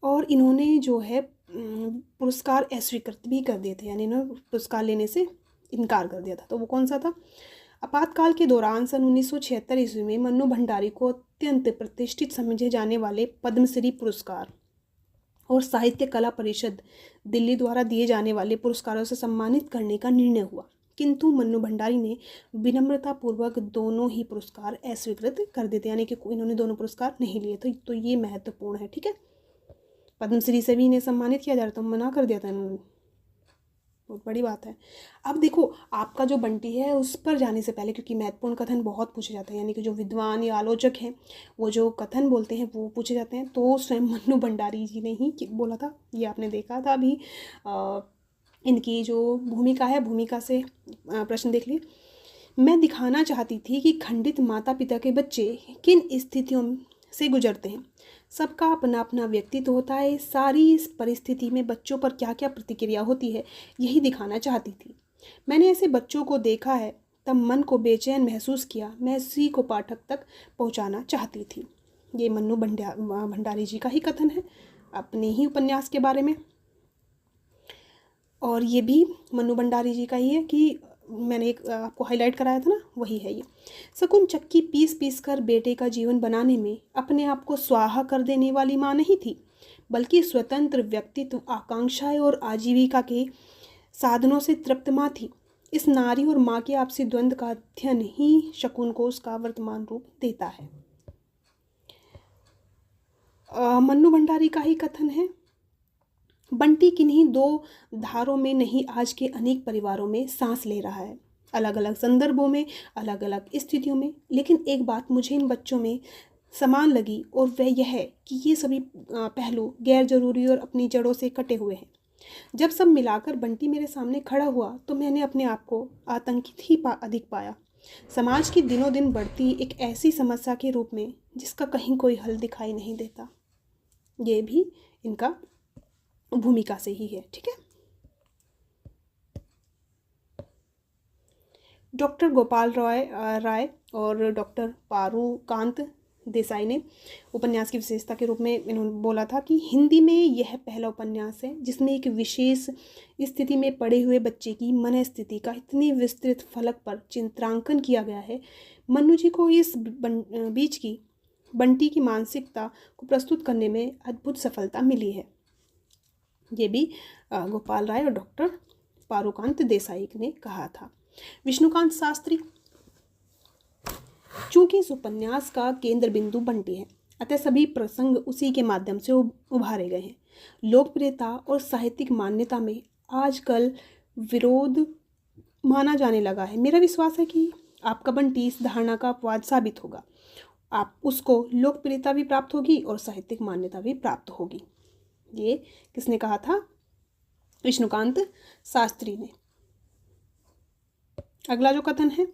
और इन्होंने जो है पुरस्कार अस्वीकृत भी कर दिए थे, यानी इन्होंने पुरस्कार लेने से इनकार कर दिया था। तो वो कौन सा था? आपातकाल के दौरान सन 1976 ईस्वी में मन्नू भंडारी को अत्यंत प्रतिष्ठित समझे जाने वाले पद्मश्री पुरस्कार और साहित्य कला परिषद दिल्ली द्वारा दिए जाने वाले पुरस्कारों से सम्मानित करने का निर्णय हुआ, किंतु मन्नू भंडारी ने विनम्रतापूर्वक दोनों ही पुरस्कार अस्वीकृत कर दिए थे, यानी कि इन्होंने दोनों पुरस्कार नहीं लिए थे। तो ये महत्वपूर्ण है। ठीक है, पद्मश्री से भी इन्हें सम्मानित किया जा रहा था, मना कर दिया था इन्होंने, बहुत बड़ी बात है। अब देखो, आपका जो बंटी है उस पर जाने से पहले, क्योंकि महत्वपूर्ण कथन बहुत पूछे जाते हैं, यानी कि जो विद्वान या आलोचक हैं वो जो कथन बोलते हैं वो पूछे जाते हैं, तो स्वयं मन्नू भंडारी जी ने ही बोला था, ये आपने देखा था अभी। इनकी जो भूमिका है, भूमिका से प्रश्न देख लिए। मैं दिखाना चाहती थी कि खंडित माता पिता के बच्चे किन स्थितियों से गुजरते हैं। सबका अपना अपना व्यक्तित्व होता है, सारी इस परिस्थिति में बच्चों पर क्या क्या प्रतिक्रिया होती है, यही दिखाना चाहती थी। मैंने ऐसे बच्चों को देखा है, तब मन को बेचैन महसूस किया, मैं इसी को पाठक तक पहुंचाना चाहती थी। ये मन्नू भंडारी जी का ही कथन है अपने ही उपन्यास के बारे में। और ये भी मन्नू भंडारी जी का ही है कि मैंने एक आपको हाईलाइट कराया था ना, वही है ये। शकुन चक्की पीस पीस कर बेटे का जीवन बनाने में अपने आप को स्वाहा कर देने वाली माँ नहीं थी, बल्कि स्वतंत्र व्यक्तित्व, आकांक्षाएं और आजीविका के साधनों से तृप्त माँ थी। इस नारी और माँ के आपसी द्वंद्व का अध्ययन ही शकुन को उसका वर्तमान रूप देता है। मन्नू भंडारी का ही कथन है, बंटी किन्हीं दो धारों में नहीं, आज के अनेक परिवारों में सांस ले रहा है, अलग अलग संदर्भों में, अलग अलग स्थितियों में। लेकिन एक बात मुझे इन बच्चों में समान लगी और वह यह है कि ये सभी पहलू गैर जरूरी और अपनी जड़ों से कटे हुए हैं। जब सब मिलाकर बंटी मेरे सामने खड़ा हुआ तो मैंने अपने आप को आतंकित ही अधिक पाया, समाज की दिनों दिन बढ़ती एक ऐसी समस्या के रूप में जिसका कहीं कोई हल दिखाई नहीं देता। ये भी इनका भूमिका से ही है। ठीक है। डॉक्टर गोपाल राय और डॉक्टर पारुकांत देसाई ने उपन्यास की विशेषता के रूप में इन्होंने बोला था कि हिंदी में यह पहला उपन्यास है जिसमें एक विशेष स्थिति में पड़े हुए बच्चे की मनस्थिति का इतनी विस्तृत फलक पर चित्रांकन किया गया है। मन्नू जी को इस बीच की बंटी की मानसिकता को प्रस्तुत करने में अद्भुत सफलता मिली है। ये भी गोपाल राय और डॉक्टर पारुकांत देसाई ने कहा था। विष्णुकांत शास्त्री, चूंकि इस उपन्यास का केंद्र बिंदु बंटी है, अतः सभी प्रसंग उसी के माध्यम से उभारे गए हैं। लोकप्रियता और साहित्यिक मान्यता में आजकल विरोध माना जाने लगा है। मेरा विश्वास है कि आपका बंटी इस धारणा का अपवाद साबित होगा। आप उसको लोकप्रियता भी प्राप्त होगी और साहित्यिक मान्यता भी प्राप्त होगी। ये किसने कहा था? विष्णुकांत शास्त्री ने। अगला जो कथन है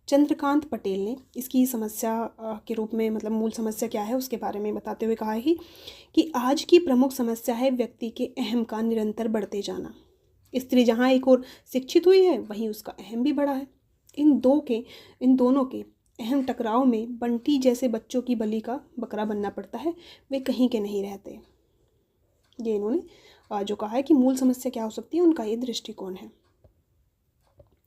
चंद्रकांत पटेल ने इसकी समस्या के रूप में, मतलब मूल समस्या क्या है उसके बारे में बताते हुए कहा है कि आज की प्रमुख समस्या है व्यक्ति के अहम का निरंतर बढ़ते जाना। स्त्री जहाँ एक और शिक्षित हुई है वहीं उसका अहम भी बढ़ा है। इन दोनों के अहम टकराव में बंटी जैसे बच्चों की बलि का बकरा बनना पड़ता है। वे कहीं के नहीं रहते। ये इन्होंने जो कहा है कि मूल समस्या क्या हो सकती है, उनका ये दृष्टिकोण है,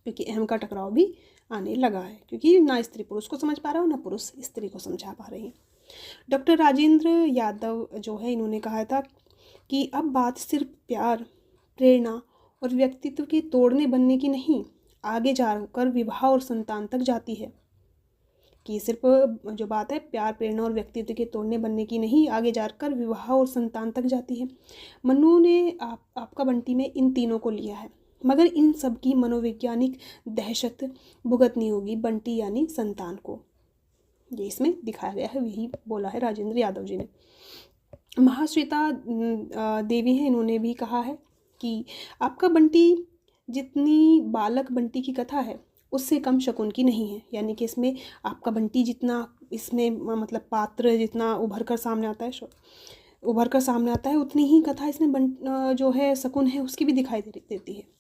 क्योंकि अहम का टकराव भी आने लगा है, क्योंकि ना स्त्री पुरुष को समझ पा रहा है ना पुरुष स्त्री को समझा पा रहे हैं। डॉक्टर राजेंद्र यादव जो है, इन्होंने कहा था कि अब बात सिर्फ प्यार, प्रेरणा और व्यक्तित्व के तोड़ने बनने की नहीं, आगे जाकर विवाह और संतान तक जाती है। कि सिर्फ जो बात है प्यार, प्रेरणा और व्यक्तित्व के तोड़ने बनने की नहीं, आगे जाकर विवाह और संतान तक जाती है। मन्नू ने आपका बंटी में इन तीनों को लिया है, मगर इन सब की मनोवैज्ञानिक दहशत भुगतनी होगी बंटी यानी संतान को। ये इसमें दिखाया गया है, यही बोला है राजेंद्र यादव जी ने। महाश्वेता देवी हैं, इन्होंने भी कहा है कि आपका बंटी जितनी बालक बंटी की कथा है उससे कम शकुन की नहीं है। यानी कि इसमें आपका बंटी जितना इसमें मतलब पात्र जितना उभर कर सामने आता है उतनी ही कथा इसमें जो है शकुन है उसकी भी दिखाई देती है।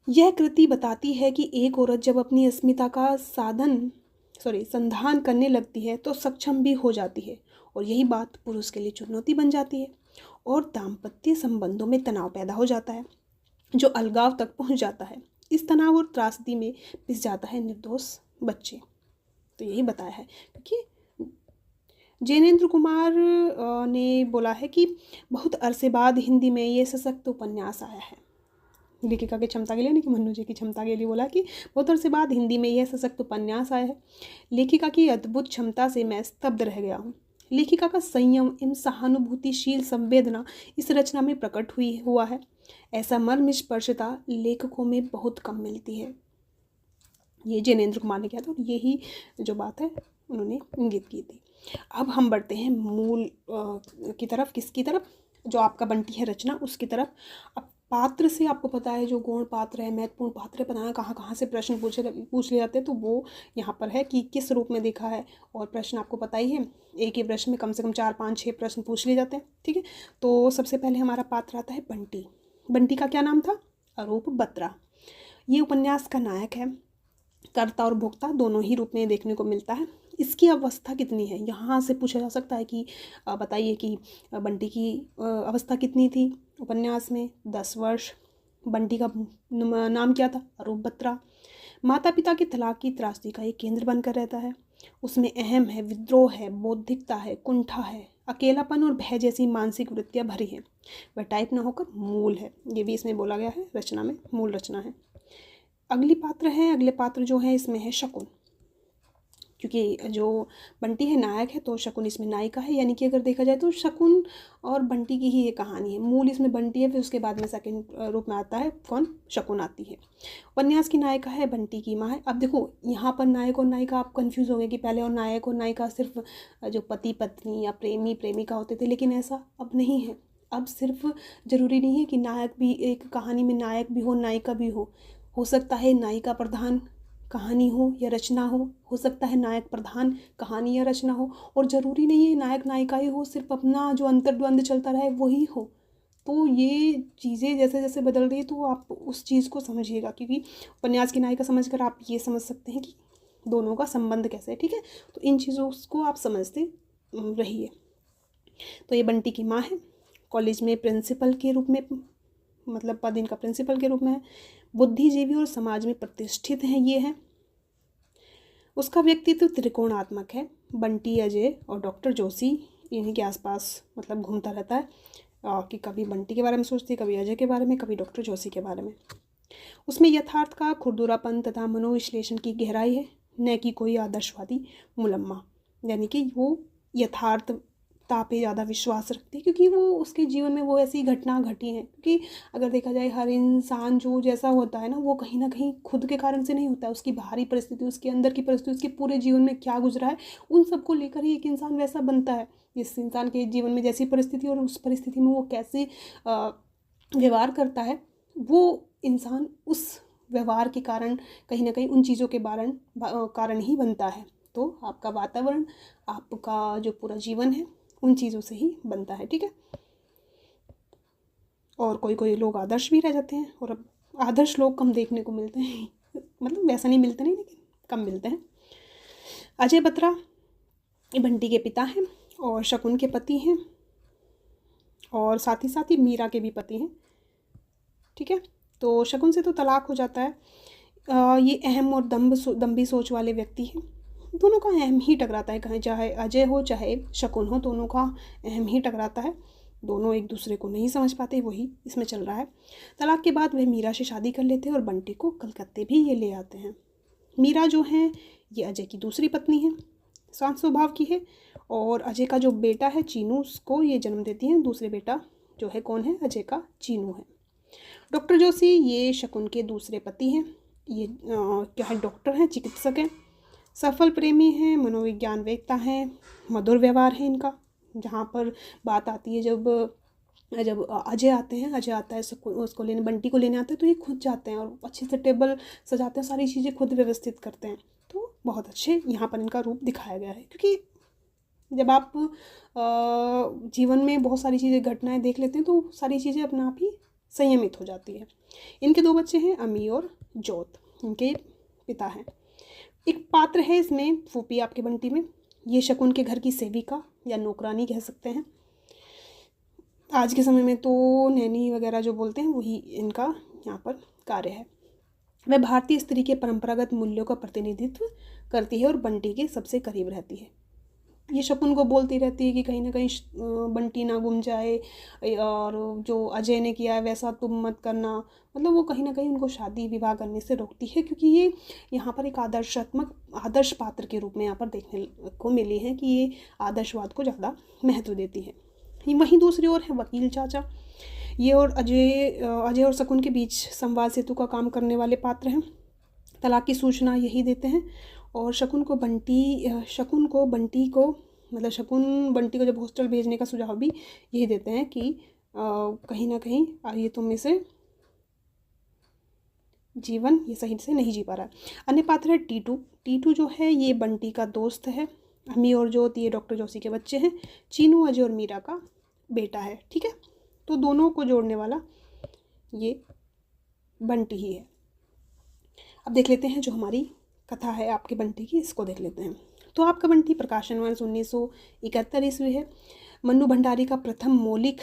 यह कृति बताती है कि एक औरत जब अपनी अस्मिता का संधान करने लगती है तो सक्षम भी हो जाती है, और यही बात पुरुष के लिए चुनौती बन जाती है और दाम्पत्य संबंधों में तनाव पैदा हो जाता है जो अलगाव तक पहुंच जाता है। इस तनाव और त्रासदी में पिस जाता है निर्दोष बच्चे। तो यही बताया है, क्योंकि जैनेन्द्र कुमार ने बोला है कि बहुत अरसे बाद हिंदी में ये सशक्त उपन्यास आया है। लेखिका की क्षमता के लिए, नहीं कि मन्नू जी की क्षमता के लिए बोला कि बहुत अरसे बाद हिंदी में यह सशक्त उपन्यास आया है। लेखिका की अद्भुत क्षमता से मैं स्तब्ध रह गया हूँ। लेखिका का संयम एवं सहानुभूतिशील संवेदना इस रचना में प्रकट हुआ है। ऐसा मर्मस्पर्शता लेखकों में बहुत कम मिलती है। ये जैनेन्द्र कुमार ने किया था और यही जो बात है उन्होंने इंगित की थी। अब हम बढ़ते हैं मूल की तरफ। किसकी तरफ? जो आपका बंटी है रचना, उसकी तरफ। अब पात्र से आपको पता है जो गौण पात्र है, महत्वपूर्ण पात्र है, पता है कहाँ से प्रश्न पूछ लिए जाते हैं, तो वो यहाँ पर है कि किस रूप में देखा है। और प्रश्न आपको पता ही है, एक ही प्रश्न में कम से कम 4, 5, 6 प्रश्न पूछ लिए जाते हैं। ठीक है, तो सबसे पहले हमारा पात्र आता है बंटी। बंटी का क्या नाम था? अरूप बत्रा। ये उपन्यास का नायक है। कर्ता और भोक्ता दोनों ही रूप में देखने को मिलता है। इसकी अवस्था कितनी है, यहाँ से पूछा जा सकता है कि बताइए कि बंटी की अवस्था कितनी थी उपन्यास में? 10 वर्ष। बंटी का नाम क्या था? अरूप बत्रा। माता पिता की तलाक की त्रासदी का एक केंद्र बनकर रहता है। उसमें अहम है, विद्रोह है, बौद्धिकता है, कुंठा है, अकेलापन और भय जैसी मानसिक वृत्तियाँ भरी हैं। वह टाइप न होकर मूल है। ये भी इसमें बोला गया है, रचना में मूल रचना है। अगले पात्र जो है इसमें है शकुन। क्योंकि जो बंटी है नायक है तो शकुन इसमें नायिका है, यानी कि अगर देखा जाए तो शकुन और बंटी की ही ये कहानी है। मूल इसमें बंटी है, फिर उसके बाद में सेकंड रूप में आता है कौन, शकुन आती है। उपन्यास की नायिका है बंटी की माँ है। अब देखो यहाँ पर नायक और नायिका आप कंफ्यूज होंगे कि पहले और नायक और नायिका सिर्फ जो पति पत्नी या प्रेमी प्रेमिका होते थे, लेकिन ऐसा अब नहीं है। अब सिर्फ ज़रूरी नहीं है कि नायक भी, एक कहानी में नायक भी हो नायिका भी हो सकता है नायिका प्रधान कहानी हो या रचना हो सकता है नायक प्रधान कहानी या रचना हो, और ज़रूरी नहीं है नायक नायिका ही हो, सिर्फ अपना जो अंतर्द्वंद चलता रहे वही हो। तो ये चीज़ें जैसे जैसे बदल रही है तो आप उस चीज़ को समझिएगा, क्योंकि उपन्यास की नायिका समझकर आप ये समझ सकते हैं कि दोनों का संबंध कैसे है, ठीक है। तो इन चीज़ों को आप समझते रहिए। तो ये बंटी की माँ है, कॉलेज में प्रिंसिपल के रूप में, मतलब पद इनका प्रिंसिपल के रूप में है, बुद्धिजीवी और समाज में प्रतिष्ठित हैं ये हैं। उसका व्यक्तित्व त्रिकोणात्मक है। बंटी, अजय और डॉक्टर जोशी इन्हीं के आसपास मतलब घूमता रहता है, कि कभी बंटी के बारे में सोचती है, कभी अजय के बारे में, कभी डॉक्टर जोशी के बारे में। उसमें यथार्थ का खुरदुरापन तथा मनोविश्लेषण की गहराई है, न कि कोई आदर्शवादी मुलम्मा, यानी कि वो यथार्थता पे ज़्यादा विश्वास रखती है, क्योंकि वो उसके जीवन में वो ऐसी घटना घटी है। क्योंकि अगर देखा जाए हर इंसान जो जैसा होता है ना, वो कहीं ना कहीं खुद के कारण से नहीं होता है, उसकी बाहरी परिस्थिति, उसके अंदर की परिस्थिति, उसके पूरे जीवन में क्या गुजरा है, उन सबको लेकर ही एक इंसान वैसा बनता है। जिस इंसान के जीवन में जैसी परिस्थिति और उस परिस्थिति में वो कैसे व्यवहार करता है, वो इंसान उस व्यवहार के कारण कहीं ना कहीं उन चीज़ों के कारण ही बनता है। तो आपका वातावरण, आपका जो पूरा जीवन है, उन चीज़ों से ही बनता है, ठीक है। और कोई कोई लोग आदर्श भी रह जाते हैं, और अब आदर्श लोग कम देखने को मिलते हैं मतलब वैसा नहीं मिलते नहीं, लेकिन कम मिलते हैं। अजय बत्रा ये बंटी के पिता हैं और शकुन के पति हैं, और साथ ही मीरा के भी पति हैं, ठीक है। तो शकुन से तो तलाक हो जाता है। ये अहम और दम्भी सोच वाले व्यक्ति हैं। दोनों का अहम ही टकराता है, कहीं चाहे अजय हो चाहे शकुन हो, दोनों का अहम ही टकराता है। दोनों एक दूसरे को नहीं समझ पाते, वही इसमें चल रहा है। तलाक के बाद वह मीरा से शादी कर लेते हैं और बंटी को कलकत्ते भी ये ले आते हैं। मीरा जो है ये अजय की दूसरी पत्नी है, शांत स्वभाव की है, और अजय का जो बेटा है चीनू, उसको ये जन्म देती है। दूसरे बेटा जो है कौन है, अजय का चीनू है। डॉक्टर जोशी ये शकुन के दूसरे पति हैं। ये क्या है, डॉक्टर हैं, चिकित्सक हैं, सफल प्रेमी हैं, मनोविज्ञानवेत्ता हैं, मधुर व्यवहार है इनका। जहाँ पर बात आती है जब अजय आते हैं, अजय आता है उसको लेने, बंटी को लेने आते हैं, तो ये खुद जाते हैं और अच्छे से टेबल सजाते हैं, सारी चीज़ें खुद व्यवस्थित करते हैं। तो बहुत अच्छे यहाँ पर इनका रूप दिखाया गया है, क्योंकि जब आप जीवन में बहुत सारी चीज़ें घटनाएं देख लेते हैं तो सारी चीज़ें अपने आप ही संयमित हो जाती है। इनके दो बच्चे हैं, अमी और जोत, इनके पिता हैं। एक पात्र है इसमें फूफी आपके बंटी में, ये शकुन के घर की सेविका या नौकरानी कह सकते हैं। आज के समय में तो नैनी वगैरह जो बोलते हैं वही इनका यहाँ पर कार्य है। वह भारतीय स्त्री के परंपरागत मूल्यों का प्रतिनिधित्व करती है और बंटी के सबसे करीब रहती है। ये शकुन को बोलती रहती है कि कहीं ना कहीं बंटी ना गुम जाए, और जो अजय ने किया है वैसा तुम मत करना। मतलब वो कहीं ना कहीं उनको शादी विवाह करने से रोकती है, क्योंकि ये यहाँ पर एक आदर्श पात्र के रूप में यहाँ पर देखने को मिली है कि ये आदर्शवाद को ज़्यादा महत्व देती है। वहीं दूसरी ओर है वकील चाचा, ये और अजय और शकुन के बीच संवाद सेतु का काम करने वाले पात्र हैं। तलाक की सूचना यही देते हैं, और शकुन बंटी को जब हॉस्टल भेजने का सुझाव भी यही देते हैं कि कहीं ना कहीं ये तुम में से जीवन ये सही से नहीं जी पा रहा है। अन्य पात्र है टीटू जो है ये बंटी का दोस्त है। अमी और जोत ये डॉक्टर जोशी के बच्चे हैं। चीनू अजय और मीरा का बेटा है, ठीक है। तो दोनों को जोड़ने वाला ये बंटी ही है। अब देख लेते हैं जो हमारी कथा है आपके बंटी की, इसको देख लेते हैं। तो आपका बंटी प्रकाशन वर्ष 1971 ईस्वी है। मन्नू भंडारी का प्रथम मौलिक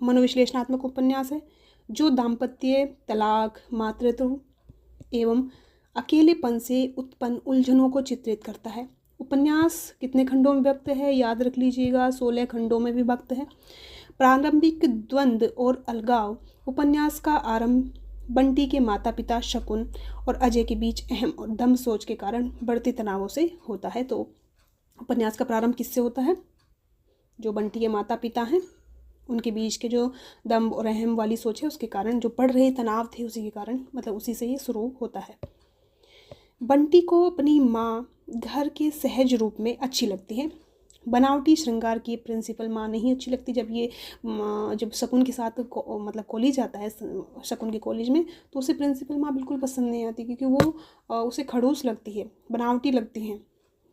मनोविश्लेषणात्मक उपन्यास है, जो दाम्पत्य, तलाक, मातृत्व एवं अकेलेपन से उत्पन्न उलझनों को चित्रित करता है। उपन्यास कितने खंडों में विभक्त है, याद रख लीजिएगा, 16 खंडों में विभक्त है। प्रारंभिक द्वंद्व और अलगाव उपन्यास का आरंभ बंटी के माता पिता शकुन और अजय के बीच अहम और दम सोच के कारण बढ़ते तनावों से होता है। तो उपन्यास का प्रारंभ किससे होता है? जो बंटी के माता पिता हैं उनके बीच के जो दम और अहम वाली सोच है उसके कारण जो बढ़ रहे तनाव थे उसी के कारण, मतलब उसी से ये शुरू होता है। बंटी को अपनी माँ घर के सहज रूप में अच्छी लगती है। बनावटी श्रृंगार की प्रिंसिपल माँ नहीं अच्छी लगती। जब शकुन के साथ मतलब कॉलेज जाता है, शकुन के कॉलेज में, तो उसे प्रिंसिपल माँ बिल्कुल पसंद नहीं आती क्योंकि वो उसे खड़ूस लगती है, बनावटी लगती हैं।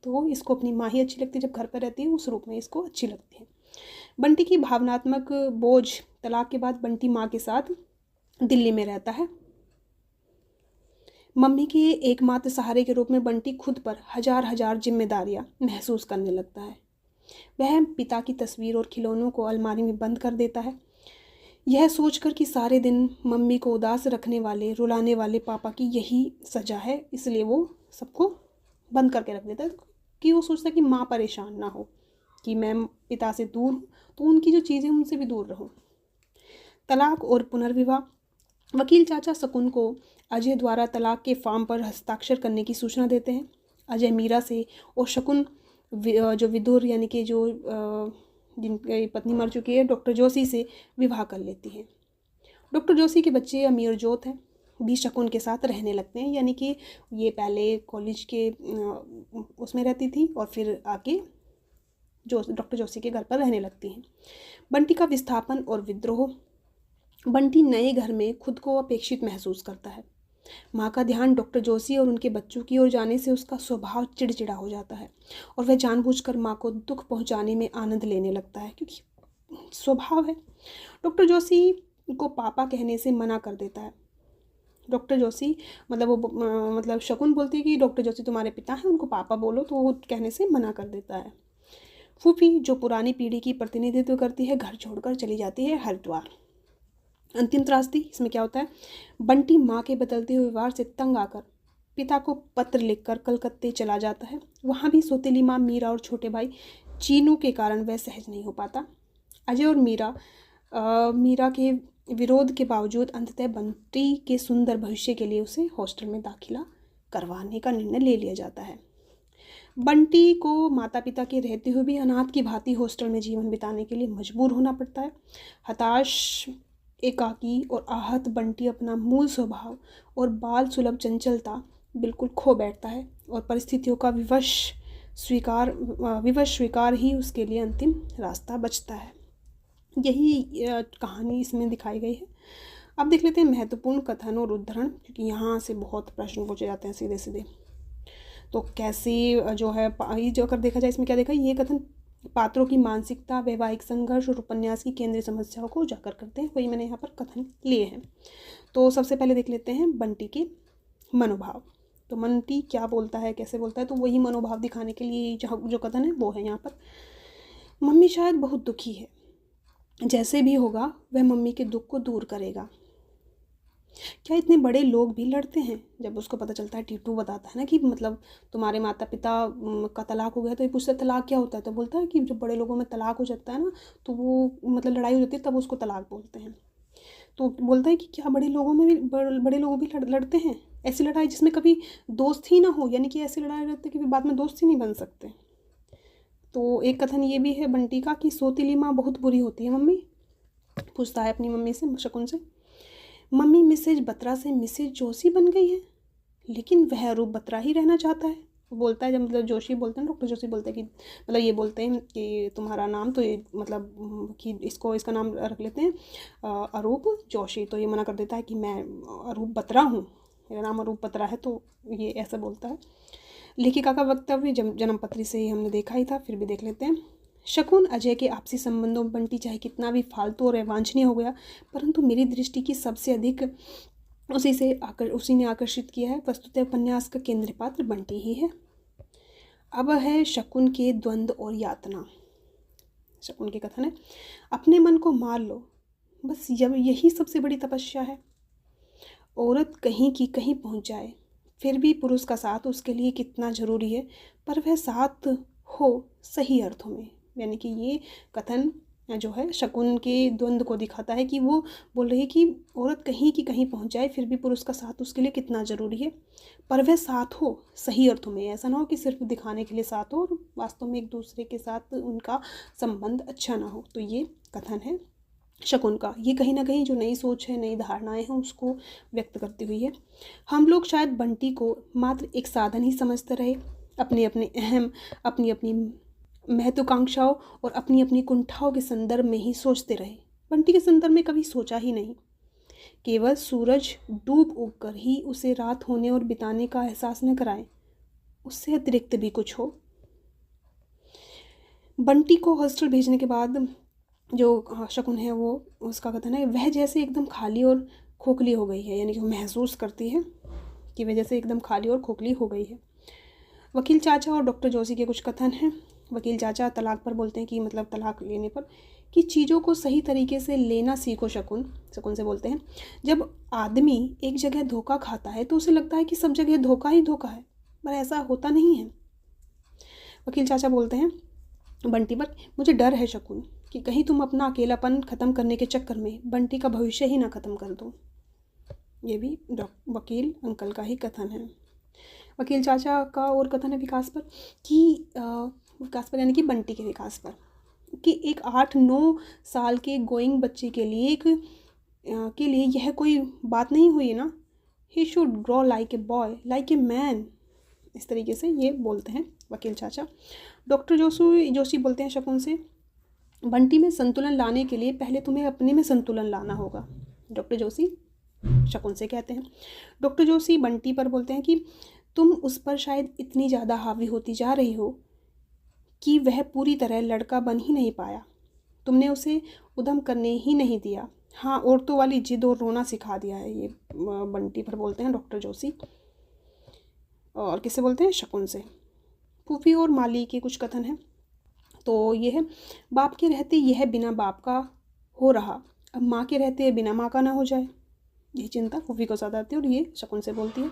तो इसको अपनी माँ ही अच्छी लगती है, जब घर पर रहती है उस रूप में इसको अच्छी लगती है। बंटी की भावनात्मक बोझ तलाक के बाद बंटी माँ के साथ दिल्ली में रहता है। मम्मी के एकमात्र सहारे के रूप में बंटी खुद पर हजार जिम्मेदारियां महसूस करने लगता है। वह पिता की तस्वीर और खिलौनों को अलमारी में बंद कर देता है, यह सोचकर कि सारे दिन मम्मी को उदास रखने वाले, रुलाने वाले पापा की यही सजा है, इसलिए वो सबको बंद करके रख देता है कि वो सोचता है कि माँ परेशान ना हो, कि मैं पिता से दूर हूँ तो उनकी जो चीज़ें उनसे भी दूर रहूँ। तलाक और पुनर्विवाह। वकील चाचा शकुन को अजय द्वारा तलाक के फॉर्म पर हस्ताक्षर करने की सूचना देते हैं। अजय मीरा से और शकुन जो विदुर यानी कि जो जिनकी पत्नी मर चुकी है डॉक्टर जोशी से विवाह कर लेती है। डॉक्टर जोशी के बच्चे अमीर जोत हैं भी शकुन के साथ रहने लगते हैं, यानी कि ये पहले कॉलेज के उसमें रहती थी और फिर आके जो डॉक्टर जोशी के घर पर रहने लगती हैं। बंटी का विस्थापन और विद्रोह। बंटी नए घर में खुद को अपेक्षित महसूस करता है। माँ का ध्यान डॉक्टर जोशी और उनके बच्चों की ओर जाने से उसका स्वभाव चिड़चिड़ा हो जाता है और वह जानबूझकर माँ को दुख पहुँचाने में आनंद लेने लगता है, क्योंकि स्वभाव है। डॉक्टर जोशी को पापा कहने से मना कर देता है। डॉक्टर जोशी मतलब शकुन बोलती है कि डॉक्टर जोशी तुम्हारे पिता हैं, उनको पापा बोलो, तो वो कहने से मना कर देता है। फूफी जो पुरानी पीढ़ी की प्रतिनिधित्व करती है घर छोड़कर चली जाती है हरिद्वार। अंतिम त्रासदी। इसमें क्या होता है? बंटी माँ के बदलते हुए व्यवहार से तंग आकर पिता को पत्र लिखकर कलकत्ते चला जाता है। वहाँ भी सौतेली माँ मीरा और छोटे भाई चीनू के कारण वह सहज नहीं हो पाता। अजय और मीरा के विरोध के बावजूद अंततः बंटी के सुंदर भविष्य के लिए उसे हॉस्टल में दाखिला करवाने का निर्णय ले लिया जाता है। बंटी को माता पिता के रहते हुए भी अनाथ की भांति हॉस्टल में जीवन बिताने के लिए मजबूर होना पड़ता है। हताश, एकाकी और आहत बंटी अपना मूल स्वभाव और बाल सुलभ चंचलता बिल्कुल खो बैठता है और परिस्थितियों का विवश स्वीकार ही उसके लिए अंतिम रास्ता बचता है। यही कहानी इसमें दिखाई गई है। अब देख लेते हैं महत्वपूर्ण कथन और उद्धरण, क्योंकि यहाँ से बहुत प्रश्न पूछे जाते हैं सीधे सीधे। तो कैसी जो है ये जो अगर देखा जाए इसमें क्या देखा, ये कथन पात्रों की मानसिकता, वैवाहिक संघर्ष और उपन्यास की केंद्रीय समस्याओं को उजागर करते हैं, वही मैंने यहाँ पर कथन लिए हैं। तो सबसे पहले देख लेते हैं बंटी के मनोभाव। तो बंटी क्या बोलता है, कैसे बोलता है, तो वही मनोभाव दिखाने के लिए जो कथन है वो है यहाँ पर। मम्मी शायद बहुत दुखी है, जैसे भी होगा वह मम्मी के दुख को दूर करेगा। क्या इतने बड़े लोग भी लड़ते हैं? जब उसको पता चलता है, टीटू बताता है ना कि मतलब तुम्हारे माता पिता का तलाक हो गया, तो ये पूछता है तलाक क्या होता है, तो बोलता है कि जब बड़े लोगों में तलाक हो जाता है ना, तो वो मतलब लड़ाई हो जाती है, तब उसको तलाक बोलते हैं। तो बोलता है कि क्या बड़े लोगों में भी बड़े लोग भी लड़ते हैं? ऐसी लड़ाई जिसमें कभी दोस्त ही ना हो, यानी कि ऐसी लड़ाई रहती है कि बाद में दोस्त ही नहीं बन सकते। तो एक कथन ये भी है बंटी का कि सौतेली माँ बहुत बुरी होती है मम्मी, पूछता है अपनी मम्मी से, शकुन से। मम्मी मिसेज बत्रा से मिसेज जोशी बन गई है, लेकिन वह रूप बत्रा ही रहना चाहता है। वो बोलता है, जब मतलब जोशी बोलते हैं, डॉक्टर जोशी बोलते हैं कि मतलब ये बोलते हैं कि तुम्हारा नाम तो ये मतलब कि इसका नाम रख लेते हैं अरूप जोशी, तो ये मना कर देता है कि मैं अरूप बत्रा हूँ, मेरा नाम अरूप बत्रा है, तो ये ऐसा बोलता है। लेखिका का वक्तव्य जन्मपत्री से ही हमने देखा ही था, फिर भी देख लेते हैं। शकुन अजय के आपसी संबंधों में बंटी चाहे कितना भी फालतू और अवांछनीय हो गया, परंतु मेरी दृष्टि की सबसे अधिक उसी ने आकर्षित किया है। वस्तुतः उपन्यास का केंद्र पात्र बंटी ही है। अब है शकुन के द्वंद्व और यातना। शकुन के कथन है, अपने मन को मार लो, बस यही सबसे बड़ी तपस्या है। औरत कहीं की कहीं पहुंच जाए, फिर भी पुरुष का साथ उसके लिए कितना ज़रूरी है, पर वह साथ हो सही अर्थों में। यानी कि ये कथन जो है शकुन के द्वंद्व को दिखाता है कि वो बोल रही है कि औरत कहीं की कहीं पहुंच जाए फिर भी पुरुष का साथ उसके लिए कितना ज़रूरी है, पर वह साथ हो सही अर्थों में, ऐसा ना हो कि सिर्फ दिखाने के लिए साथ हो और वास्तव में एक दूसरे के साथ उनका संबंध अच्छा ना हो। तो ये कथन है शकुन का। ये कहीं ना कहीं जो नई सोच है, नई धारणाएं हैं, उसको व्यक्त करती हुई है। हम लोग शायद बंटी को मात्र एक साधन ही समझते रहे, अपने अपने अहम, अपनी अपनी महत्वाकांक्षाओं और अपनी अपनी कुंठाओं के संदर्भ में ही सोचते रहे। बंटी के संदर्भ में कभी सोचा ही नहीं। केवल सूरज डूब उग कर ही उसे रात होने और बिताने का एहसास न कराए, उससे अतिरिक्त भी कुछ हो। बंटी को हॉस्टल भेजने के बाद जो शकुन है वो, उसका कथन है वह जैसे एकदम खाली और खोखली हो गई है, यानी कि वो महसूस करती है कि वह जैसे एकदम खाली और खोखली हो गई है। वकील चाचा और डॉक्टर जोशी के कुछ कथन हैं। वकील चाचा तलाक पर बोलते हैं कि मतलब तलाक लेने पर कि चीज़ों को सही तरीके से लेना सीखो शकुन। शकुन से बोलते हैं जब आदमी एक जगह धोखा खाता है तो उसे लगता है कि सब जगह धोखा ही धोखा है, पर ऐसा होता नहीं है। वकील चाचा बोलते हैं बंटी पर, मुझे डर है शकुन कि कहीं तुम अपना अकेलापन ख़त्म करने के चक्कर में बंटी का भविष्य ही ना ख़त्म कर दो। ये भी वकील अंकल का ही कथन है। वकील चाचा का और कथन है विकास पर कि विकास पर यानी कि बंटी के विकास पर, कि एक 8-9 साल के गोइंग बच्चे के लिए के लिए यह कोई बात नहीं हुई ना। He should grow like a boy like a man. इस तरीके से ये बोलते हैं वकील चाचा। डॉक्टर जोशी बोलते हैं शकुन से, बंटी में संतुलन लाने के लिए पहले तुम्हें अपने में संतुलन लाना होगा। डॉक्टर जोशी शकुन से कहते हैं। डॉक्टर जोशी बंटी पर बोलते हैं कि तुम उस पर शायद इतनी ज़्यादा हावी होती जा रही हो कि वह पूरी तरह लड़का बन ही नहीं पाया। तुमने उसे उद्यम करने ही नहीं दिया। हाँ, औरतों वाली जिद और रोना सिखा दिया है। ये बंटी पर बोलते हैं डॉक्टर जोशी। और किससे बोलते हैं? शकुन से। फूफी और माली के कुछ कथन हैं। तो ये है, बाप के रहते यह बिना बाप का हो रहा, अब माँ के रहते बिना माँ का ना हो जाए। यही चिंता फूफी को ज़्यादा आती है और ये शकुन से बोलती है।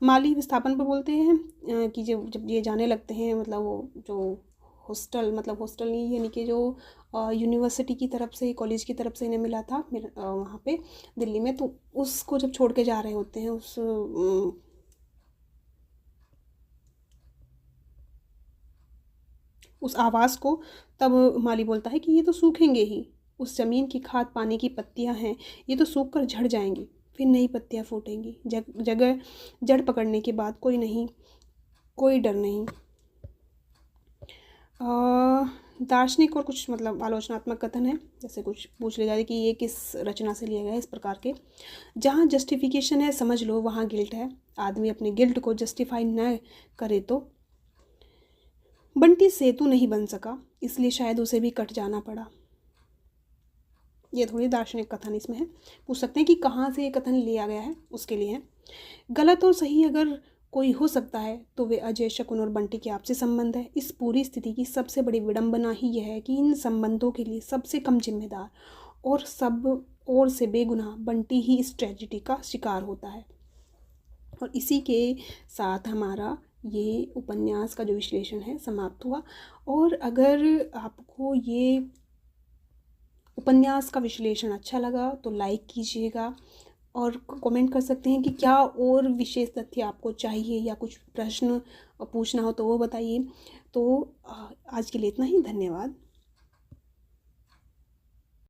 माली विस्थापन पर बोलते हैं कि जब ये जाने लगते हैं, मतलब वो जो हॉस्टल, मतलब हॉस्टल नहीं यानी कि जो यूनिवर्सिटी की तरफ से, कॉलेज की तरफ से इन्हें मिला था वहाँ पे दिल्ली में, तो उसको जब छोड़ के जा रहे होते हैं उस आवाज़ को, तब माली बोलता है कि ये तो सूखेंगे ही, उस ज़मीन की खाद पानी की पत्तियां हैं, ये तो सूख कर झड़ जाएंगी, फिर नई पत्तियां फूटेंगी, जगह जड़ पकड़ने के बाद कोई नहीं, कोई डर नहीं। दार्शनिक और कुछ मतलब आलोचनात्मक कथन है, जैसे कुछ पूछ ले जाए कि ये किस रचना से लिया गया है, इस प्रकार के। जहाँ जस्टिफिकेशन है समझ लो वहाँ गिल्ट है, आदमी अपने गिल्ट को जस्टिफाई न करे तो। बंटी सेतु नहीं बन सका, इसलिए शायद उसे भी कट जाना पड़ा। ये थोड़ी दार्शनिक कथन इसमें है। पूछ सकते हैं कि कहाँ से ये कथन लिया गया है, उसके लिए है। गलत और सही अगर कोई हो सकता है तो वे अजय, शकुन और बंटी के आपसी संबंध है। इस पूरी स्थिति की सबसे बड़ी विडंबना ही यह है कि इन संबंधों के लिए सबसे कम जिम्मेदार और सब और से बेगुनाह बंटी ही इस ट्रेजिडी का शिकार होता है। और इसी के साथ हमारा ये उपन्यास का जो विश्लेषण है समाप्त हुआ। और अगर आपको ये उपन्यास का विश्लेषण अच्छा लगा तो लाइक कीजिएगा और कमेंट कर सकते हैं कि क्या और विशेष तथ्य आपको चाहिए या कुछ प्रश्न पूछना हो तो वो बताइए। तो आज के लिए इतना ही, धन्यवाद।